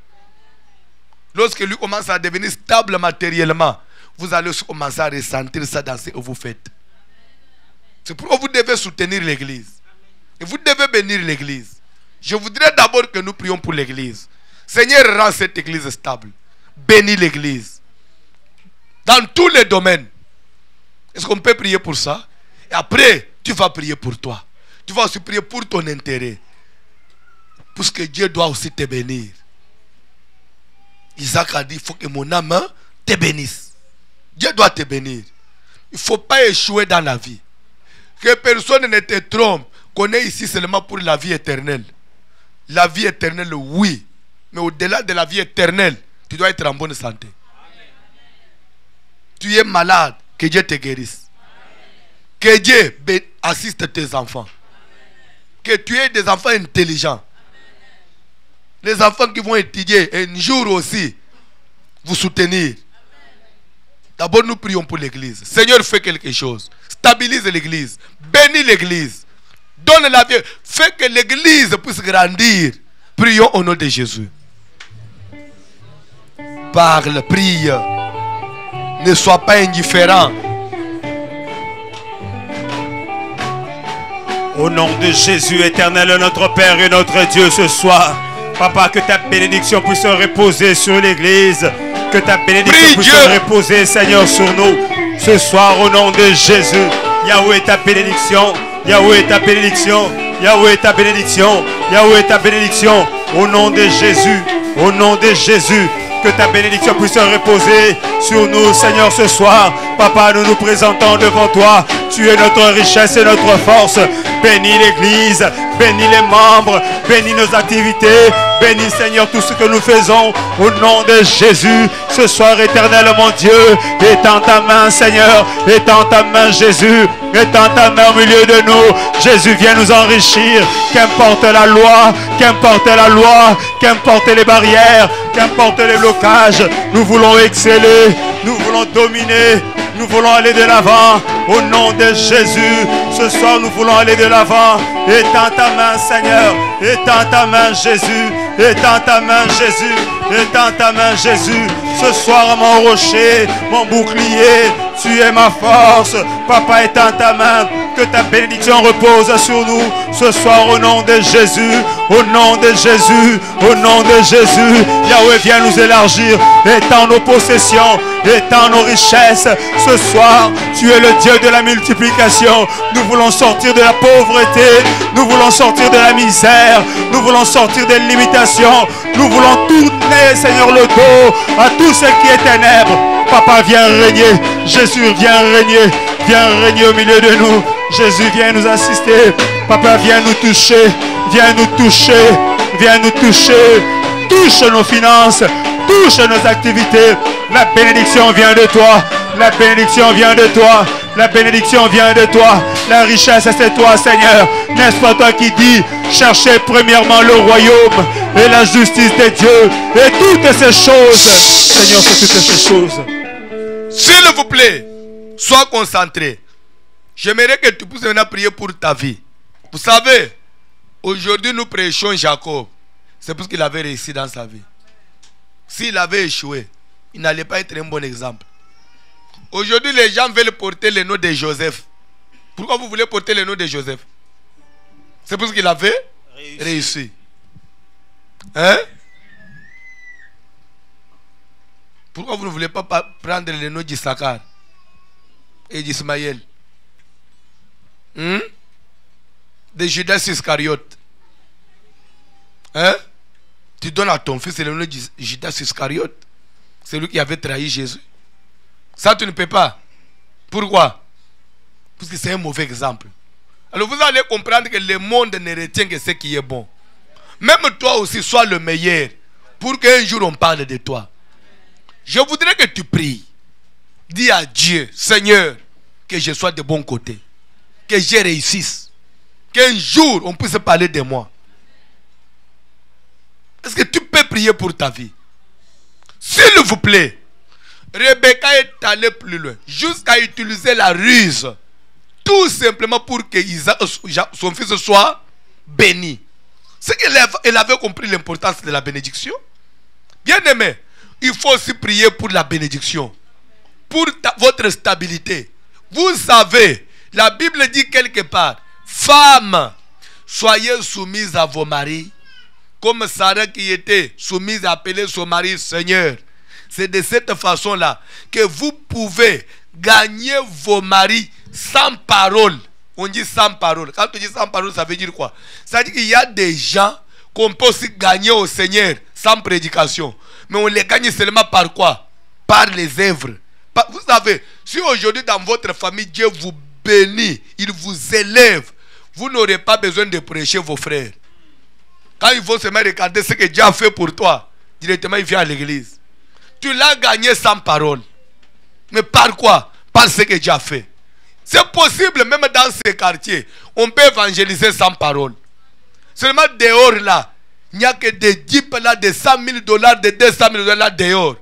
Lorsque lui commence à devenir stable matériellement, vous allez commencer à ressentir ça dans ce que vous faites. C'est pourquoi vous devez soutenir l'église. Et vous devez bénir l'église. Je voudrais d'abord que nous prions pour l'église. Seigneur, rends cette église stable. Bénis l'église. Dans tous les domaines. Est-ce qu'on peut prier pour ça? Et après, tu vas prier pour toi. Tu vas aussi prier pour ton intérêt. Parce que Dieu doit aussi te bénir. Isaac a dit, il faut que mon âme te bénisse. Dieu doit te bénir. Il ne faut pas échouer dans la vie. Que personne ne te trompe. Qu'on est ici seulement pour la vie éternelle. La vie éternelle, oui. Mais au-delà de la vie éternelle, tu dois être en bonne santé. Amen. Tu es malade, que Dieu te guérisse. Amen. Que Dieu assiste tes enfants. Amen. Que tu aies des enfants intelligents. Les enfants qui vont étudier un jour aussi, vous soutenir. D'abord, nous prions pour l'église. Seigneur, fais quelque chose. Stabilise l'église. Bénis l'église. Donne la vie. Fais que l'église puisse grandir. Prions au nom de Jésus. Parle, prie. Ne sois pas indifférent. Au nom de Jésus éternel, notre Père et notre Dieu, ce soir, Papa, que ta bénédiction puisse reposer sur l'église. Que ta bénédiction puisse reposer, Seigneur, sur nous. Ce soir, au nom de Jésus. Yahweh, ta bénédiction. Yahweh, ta bénédiction. Yahweh, ta bénédiction. Yahweh, ta bénédiction. Au nom de Jésus, au nom de Jésus, que ta bénédiction puisse se reposer sur nous, Seigneur, ce soir. Papa, nous nous présentons devant toi. Tu es notre richesse et notre force. Bénis l'Église, bénis les membres, bénis nos activités. Bénis, Seigneur, tout ce que nous faisons au nom de Jésus. Ce soir, éternel, mon Dieu, étends ta main, Seigneur, étends ta main, Jésus, étends ta main au milieu de nous. Jésus, viens nous enrichir. Qu'importe la loi, qu'importe la loi, qu'importe les barrières, qu'importe les blocages, nous voulons exceller, nous voulons dominer, nous voulons aller de l'avant. Au nom de Jésus, ce soir, nous voulons aller de l'avant. Étends ta main, Seigneur, étends ta main, Jésus. Étends ta main, Jésus. Étends ta main, Jésus. Ce soir, mon rocher, mon bouclier, tu es ma force. Papa, étends ta main. Que ta bénédiction repose sur nous. Ce soir, au nom de Jésus. Au nom de Jésus. Au nom de Jésus. Yahweh, viens nous élargir. Étends nos possessions. Étends nos richesses. Ce soir, tu es le Dieu de la multiplication. Nous voulons sortir de la pauvreté. Nous voulons sortir de la misère. Nous voulons sortir des limitations. Nous voulons tourner, Seigneur, le dos à tout ce qui est ténèbres. Papa, viens régner. Jésus, viens régner. Viens régner au milieu de nous. Jésus, viens nous assister. Papa, viens nous toucher. Viens nous toucher. Viens nous toucher. Touche nos finances. Touche nos activités. La bénédiction vient de toi. La bénédiction vient de toi. La bénédiction vient de toi. La richesse, c'est toi, Seigneur. N'est-ce pas toi qui dis, cherchez premièrement le royaume et la justice de Dieu. Et toutes ces choses, Seigneur, c'est toutes ces choses. S'il vous plaît, sois concentré. J'aimerais que tu puisses maintenant prier pour ta vie. Vous savez, aujourd'hui nous prêchons Jacob. C'est parce qu'il avait réussi dans sa vie. S'il avait échoué, il n'allait pas être un bon exemple. Aujourd'hui, les gens veulent porter le nom de Joseph. Pourquoi vous voulez porter le nom de Joseph? C'est parce qu'il avait réussi. Hein? Pourquoi vous ne voulez pas prendre le nom d'Issachar et d'Ismaël? De Judas Iscariote. Hein? Tu donnes à ton fils le nom de Judas Iscariote. C'est lui qui avait trahi Jésus. Ça, tu ne peux pas. Pourquoi? Parce que c'est un mauvais exemple. Alors vous allez comprendre que le monde ne retient que ce qui est bon. Même toi aussi, sois le meilleur. Pour qu'un jour on parle de toi. Je voudrais que tu pries. Dis à Dieu, Seigneur, que je sois de bon côté. Que je réussisse. Qu'un jour on puisse parler de moi. Est-ce que tu peux prier pour ta vie? S'il vous plaît. Rebecca est allée plus loin. Jusqu'à utiliser la ruse. Tout simplement pour que son fils soit béni. C'est qu'elle avait compris l'importance de la bénédiction. Bien aimé, il faut aussi prier pour la bénédiction. Pour votre stabilité. Vous savez, la Bible dit quelque part, femmes, soyez soumises à vos maris. Comme Sarah qui était soumise à appeler son mari Seigneur. C'est de cette façon-là que vous pouvez gagner vos maris sans parole. On dit sans parole. Quand on dit sans parole, ça veut dire quoi? Ça veut dire qu'il y a des gens qu'on peut aussi gagner au Seigneur sans prédication. Mais on les gagne seulement par quoi? Par les œuvres. Vous savez, si aujourd'hui dans votre famille, Dieu vous bénit, il vous élève, vous n'aurez pas besoin de prêcher vos frères. Quand ils vont seulement regarder ce que Dieu a fait pour toi, directement il vient à l'église. Tu l'as gagné sans parole. Mais par quoi? Par ce que Dieu a fait. C'est possible, même dans ces quartiers, on peut évangéliser sans parole. Seulement dehors là, il n'y a que des dupes là, de $100 000, de $200 000 dehors.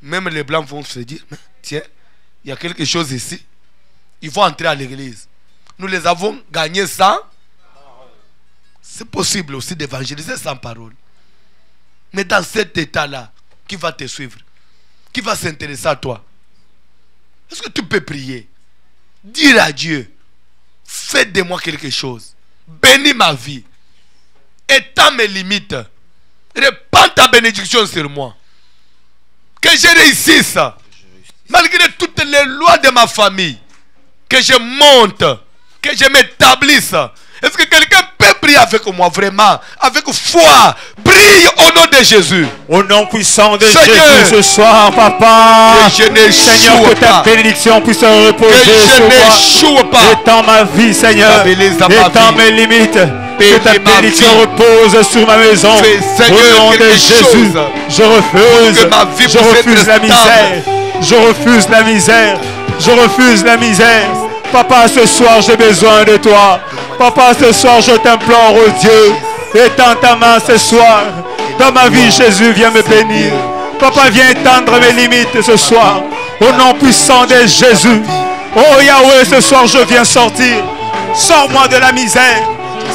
Même les blancs vont se dire, tiens, il y a quelque chose ici. Ils vont entrer à l'église. Nous les avons gagnés sans. C'est possible aussi d'évangéliser sans parole. Mais dans cet état-là, qui va te suivre? Qui va s'intéresser à toi? Est-ce que tu peux prier? Dire à Dieu, fais de moi quelque chose. Bénis ma vie. Étends mes limites. Répands ta bénédiction sur moi. Que je réussisse. Malgré toutes les lois de ma famille. Que je monte. Que je m'établisse. Est-ce que quelqu'un peut prier prie avec moi vraiment, avec foi. Prie au nom de Jésus. Au nom puissant de Seigneur, Jésus ce soir, Papa. Que je n'échoue Seigneur, que ta pas. bénédiction puisse se Que reposer je sur moi. n'échoue pas. Étends ma vie, Seigneur. Stabilise ma Étends vie. mes limites. Que ta Bénis ma bénédiction vie. repose sur ma maison. Fais, Seigneur, Au nom de quelque Jésus, chose je refuse. pour que ma vie Je puisse refuse être la stable. misère. Je refuse la misère. Je refuse la misère. Papa, ce soir, j'ai besoin de toi. Papa, ce soir, je t'implore, oh Dieu. Étends ta main ce soir. Dans ma vie, Jésus, viens me bénir. Papa, viens étendre mes limites ce soir. Au nom puissant de Jésus. Oh Yahweh, ce soir, je viens sortir. Sors-moi de la misère.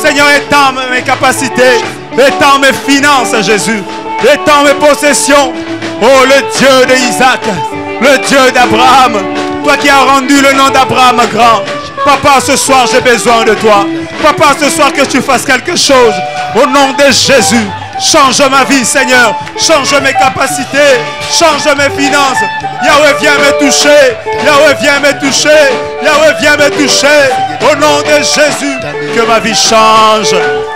Seigneur, étends mes capacités. Étends mes finances, Jésus. Étends mes possessions. Oh, le Dieu d'Isaac. Le Dieu d'Abraham. Toi qui as rendu le nom d'Abraham grand. Papa, ce soir, j'ai besoin de toi. Papa, ce soir, que tu fasses quelque chose. Au nom de Jésus. Change ma vie, Seigneur. Change mes capacités. Change mes finances. Yahweh, viens me toucher. Yahweh, viens me toucher. Yahweh, viens me toucher. Au nom de Jésus. Que ma vie change.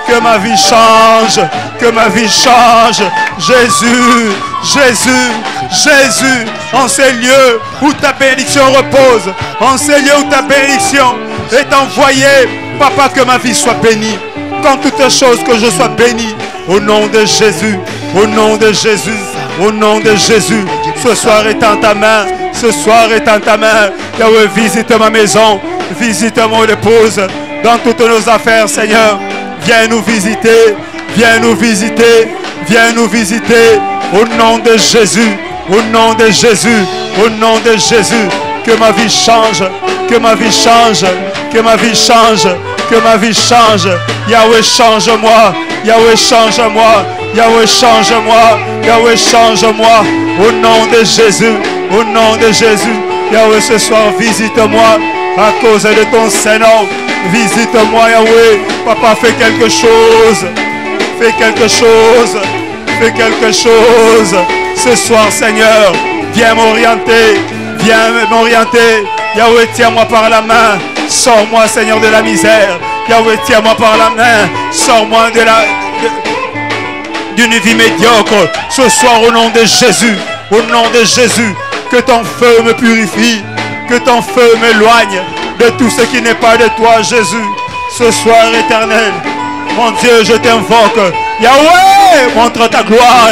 Que ma vie change. Que ma vie change. Jésus. Jésus. Jésus. En ces lieux où ta bénédiction repose. En ces lieux où ta bénédiction est envoyée. Papa, que ma vie soit bénie. Dans toutes choses, que je sois béni. Au nom de Jésus, au nom de Jésus, au nom de Jésus. Ce soir est en ta main, ce soir est en ta main. Yahweh, visite ma maison, visite mon épouse. Dans toutes nos affaires, Seigneur, viens nous visiter, viens nous visiter, viens nous visiter. Au nom de Jésus, au nom de Jésus, au nom de Jésus. Que ma vie change, que ma vie change, que ma vie change, que ma vie change. Yahweh, change-moi, Yahweh, change-moi, Yahweh, change-moi, Yahweh, change-moi. Au nom de Jésus, au nom de Jésus. Yahweh, ce soir, visite-moi à cause de ton Saint-Nom. Visite-moi, Yahweh. Papa, fais quelque chose. Fais quelque chose. Fais quelque chose. Ce soir, Seigneur, viens m'orienter. Viens m'orienter. Yahweh, tiens-moi par la main. Sors-moi, Seigneur, de la misère. Yahweh, tiens-moi par la main. Sors-moi d'une vie médiocre. Ce soir, au nom de Jésus. Au nom de Jésus. Que ton feu me purifie. Que ton feu m'éloigne de tout ce qui n'est pas de toi, Jésus. Ce soir, éternel. Mon Dieu, je t'invoque. Yahweh, montre ta gloire.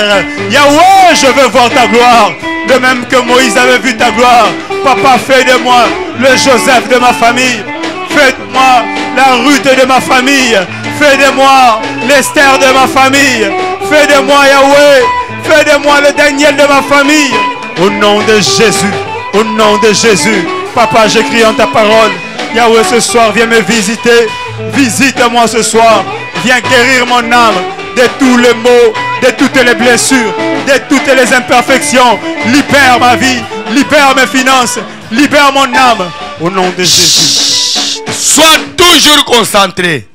Yahweh, je veux voir ta gloire. De même que Moïse avait vu ta gloire. Papa, fais de moi le Joseph de ma famille. Fais de moi la Ruth de ma famille. Fais de moi l'Esther de ma famille. Fais de moi, Yahweh. Fais de moi le Daniel de ma famille. Au nom de Jésus. Au nom de Jésus. Papa, j'écris en ta parole. Yahweh, ce soir, viens me visiter. Visite-moi ce soir. Viens guérir mon âme de tous les maux, de toutes les blessures, de toutes les imperfections. Libère ma vie, libère mes finances, libère mon âme. Au nom de Jésus. Sois toujours concentré.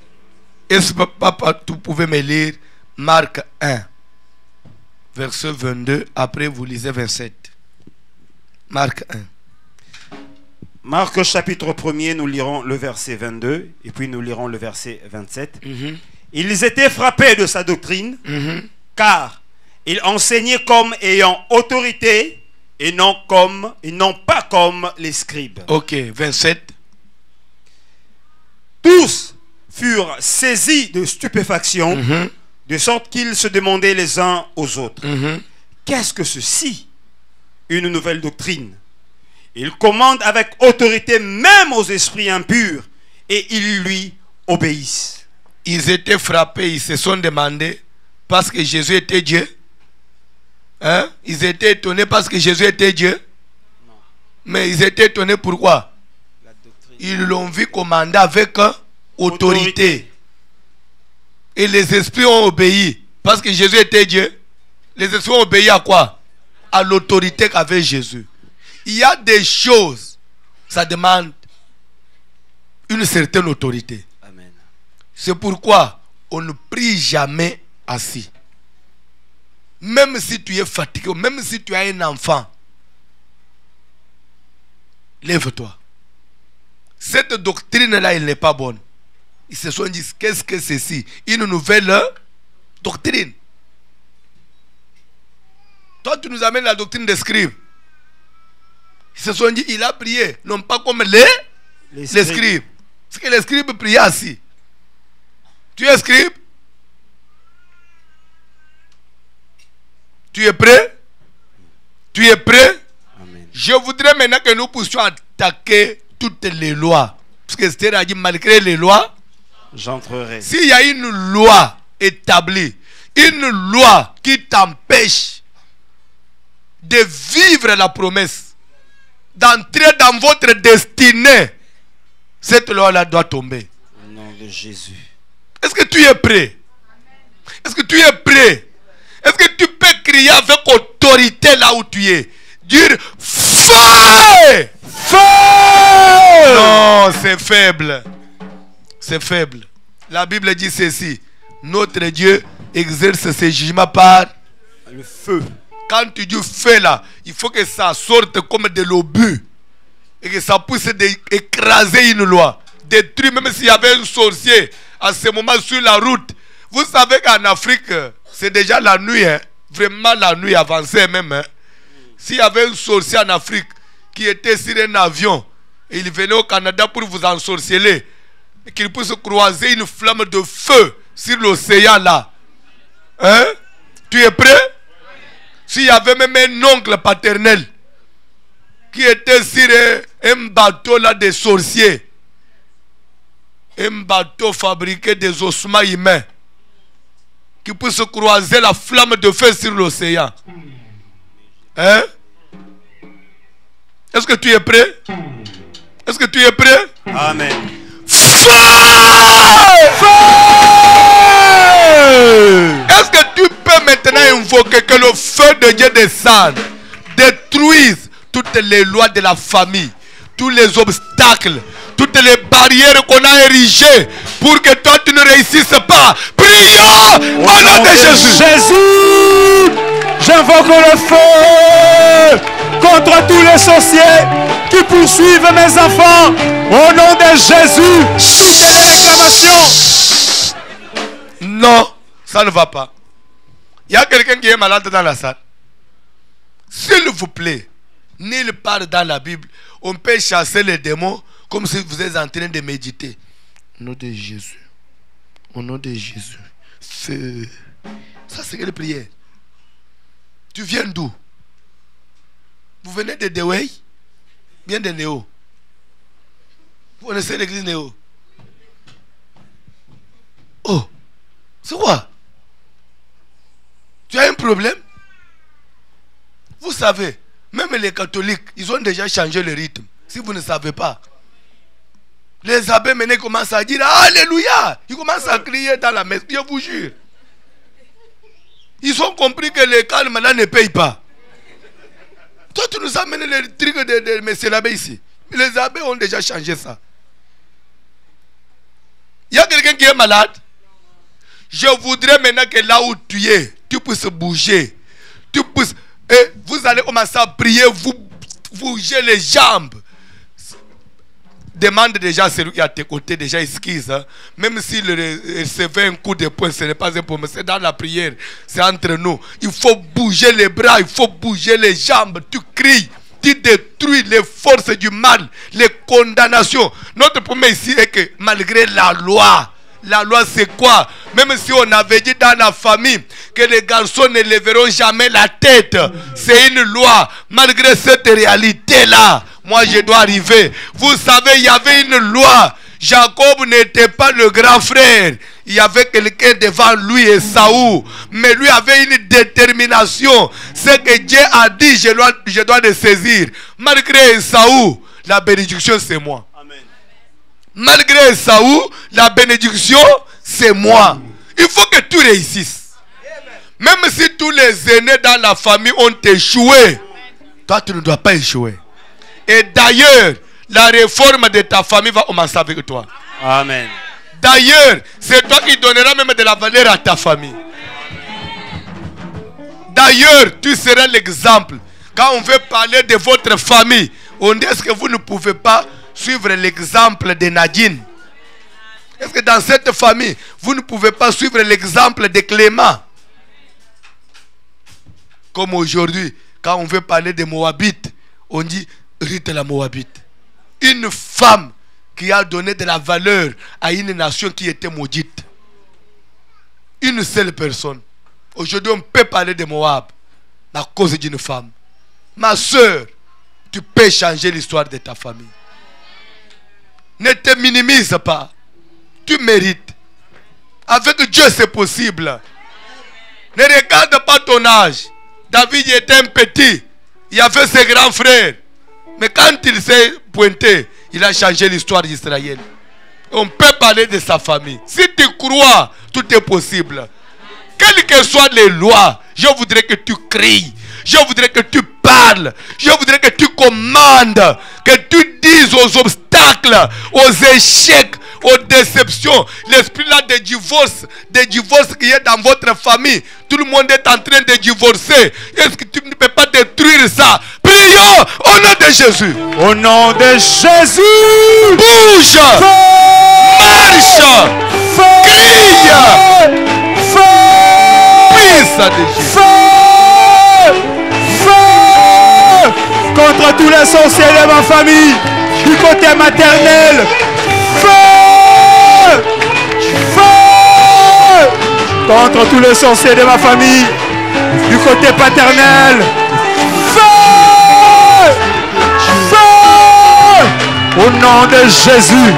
Est-ce que papa, tu pouvais me lire Marc 1, verset 22. Après, vous lisez 27. Marc 1. Marc chapitre 1er, nous lirons le verset 22 et puis nous lirons le verset 27. Ils étaient frappés de sa doctrine, car il enseignait comme ayant autorité et non pas comme les scribes. Ok, 27. Tous furent saisis de stupéfaction, de sorte qu'ils se demandaient les uns aux autres. Qu'est-ce que ceci? Une nouvelle doctrine. Il commande avec autorité même aux esprits impurs et ils lui obéissent. Ils étaient frappés, ils se sont demandé parce que Jésus était Dieu. Hein? Ils étaient étonnés parce que Jésus était Dieu. Non. Mais ils étaient étonnés pourquoi? Ils l'ont vu commander avec autorité. Et les esprits ont obéi parce que Jésus était Dieu. Les esprits ont obéi à quoi? À l'autorité qu'avait Jésus. Il y a des choses, ça demande une certaine autorité. Amen. C'est pourquoi on ne prie jamais assis. Même si tu es fatigué, même si tu as un enfant, lève-toi. Cette doctrine-là, elle n'est pas bonne. Ils se sont dit, qu'est-ce que c'est ci? Une nouvelle doctrine. Toi, tu nous amènes la doctrine des scribes. Ils se sont dit, il a prié, non pas comme les scribes. Parce que les scribes priaient assis. Tu es scribe? Tu es prêt? Tu es prêt? Amen. Je voudrais maintenant que nous puissions attaquer toutes les lois. Parce que Esther a dit, malgré les lois, J'entrerai. s'il y a une loi établie, une loi qui t'empêche de vivre la promesse, d'entrer dans votre destinée, cette loi-là doit tomber. Au nom de Jésus. Est-ce que tu es prêt? Est-ce que tu es prêt? Est-ce que tu peux crier avec autorité là où tu es? Dire feu! Feu! Non, c'est faible. C'est faible. La Bible dit ceci. Notre Dieu exerce ses jugements par Le feu. Quand tu dis feu là, il faut que ça sorte comme de l'obus. Et que ça puisse écraser une loi. Détruire, même s'il y avait un sorcier à ce moment sur la route. Vous savez qu'en Afrique, c'est déjà la nuit. Hein? Vraiment la nuit avancée même. Hein? S'il y avait un sorcier en Afrique qui était sur un avion, et il venait au Canada pour vous ensorceler, et qu'il puisse croiser une flamme de feu sur l'océan là. Hein? Tu es prêt? S'il y avait même un oncle paternel qui était sur un bateau là des sorciers, un bateau fabriqué des ossements humains, qui puisse croiser la flamme de feu sur l'océan. Hein? Est-ce que tu es prêt? Est-ce que tu es prêt? Amen. Feu! Est-ce que tu peux maintenant invoquer que le feu de Dieu descende, détruise toutes les lois de la famille, tous les obstacles, toutes les barrières qu'on a érigées pour que toi tu ne réussisses pas? Prions au nom de Jésus. Jésus, j'invoque le feu contre tous les sorciers qui poursuivent mes enfants. Au nom de Jésus, toutes les réclamations. Non, ça ne va pas. Il y a quelqu'un qui est malade dans la salle. S'il vous plaît, nulle part dans la Bible, on peut chasser les démons comme si vous êtes en train de méditer. Au nom de Jésus. Au nom de Jésus. Feu. Ça, c'est quelle prière? Tu viens d'où? Vous venez de Dewey? Bien de Néo. Vous connaissez l'église Néo? Oh, c'est quoi? Tu as un problème? Vous savez, même les catholiques, ils ont déjà changé le rythme. Si vous ne savez pas. Les abbés maintenant commencent à dire Alléluia. Ils commencent à crier dans la messe. Je vous jure. Ils ont compris que les calmes là ne payent pas. Toi, tu nous amènes les trucs de messieurs l'abbé ici. Les abbés ont déjà changé ça. Il y a quelqu'un qui est malade. Je voudrais maintenant que là où tu es, tu puisses bouger. Tu puisses. Et vous allez commencer à prier, vous bougez les jambes. Demande déjà à celui qui est à tes côtés, déjà esquisse. Hein? Même s'il recevait un coup de poing, ce n'est pas un problème. C'est dans la prière, c'est entre nous. Il faut bouger les bras, il faut bouger les jambes. Tu cries, tu détruis les forces du mal, les condamnations. Notre problème ici est que malgré la loi c'est quoi? Même si on avait dit dans la famille que les garçons ne lèveront jamais la tête, c'est une loi. Malgré cette réalité-là, moi je dois arriver. Vous savez, il y avait une loi. Jacob n'était pas le grand frère. Il y avait quelqu'un devant lui, Esaü. Mais lui avait une détermination. Ce que Dieu a dit, je dois le saisir. Malgré Esaü, la bénédiction c'est moi. Malgré Esaü, la bénédiction, c'est moi. Il faut que tu réussisses. Même si tous les aînés dans la famille ont échoué, toi, tu ne dois pas échouer. Et d'ailleurs, la réforme de ta famille va commencer avec toi. Amen. D'ailleurs, c'est toi qui donneras même de la valeur à ta famille. D'ailleurs, tu seras l'exemple. Quand on veut parler de votre famille, on dit est-ce que vous ne pouvez pas suivre l'exemple de Nadine? Est-ce que dans cette famille, vous ne pouvez pas suivre l'exemple de Clément? Comme aujourd'hui, quand on veut parler des Moabites, on dit Ruth la Moabite. Une femme qui a donné de la valeur à une nation qui était maudite. Une seule personne. Aujourd'hui, on peut parler de Moab à cause d'une femme. Ma soeur, tu peux changer l'histoire de ta famille. Ne te minimise pas. Tu mérites. Avec Dieu, c'est possible. Ne regarde pas ton âge. David était un petit. Il avait ses grands frères. Mais quand il s'est pointé, il a changé l'histoire d'Israël. On peut parler de sa famille. Si tu crois, tout est possible. Quelles que soient les lois, je voudrais que tu cries. Je voudrais que tu parles. Je voudrais que tu commandes. Que tu dises aux obstacles, aux échecs, aux déceptions. L'esprit là de divorce qui est dans votre famille. Tout le monde est en train de divorcer. Est-ce que tu ne peux pas détruire ça? Prions au nom de Jésus. Au nom de Jésus. Bouge. Marche. Crie. Fils de Jésus. Contre tous les sorciers de ma famille, du côté maternel. Feu! Feu! Contre tous les sorciers de ma famille, du côté paternel. Feu! Feu! Au nom de Jésus.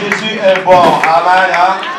Jésus est bon. Amen.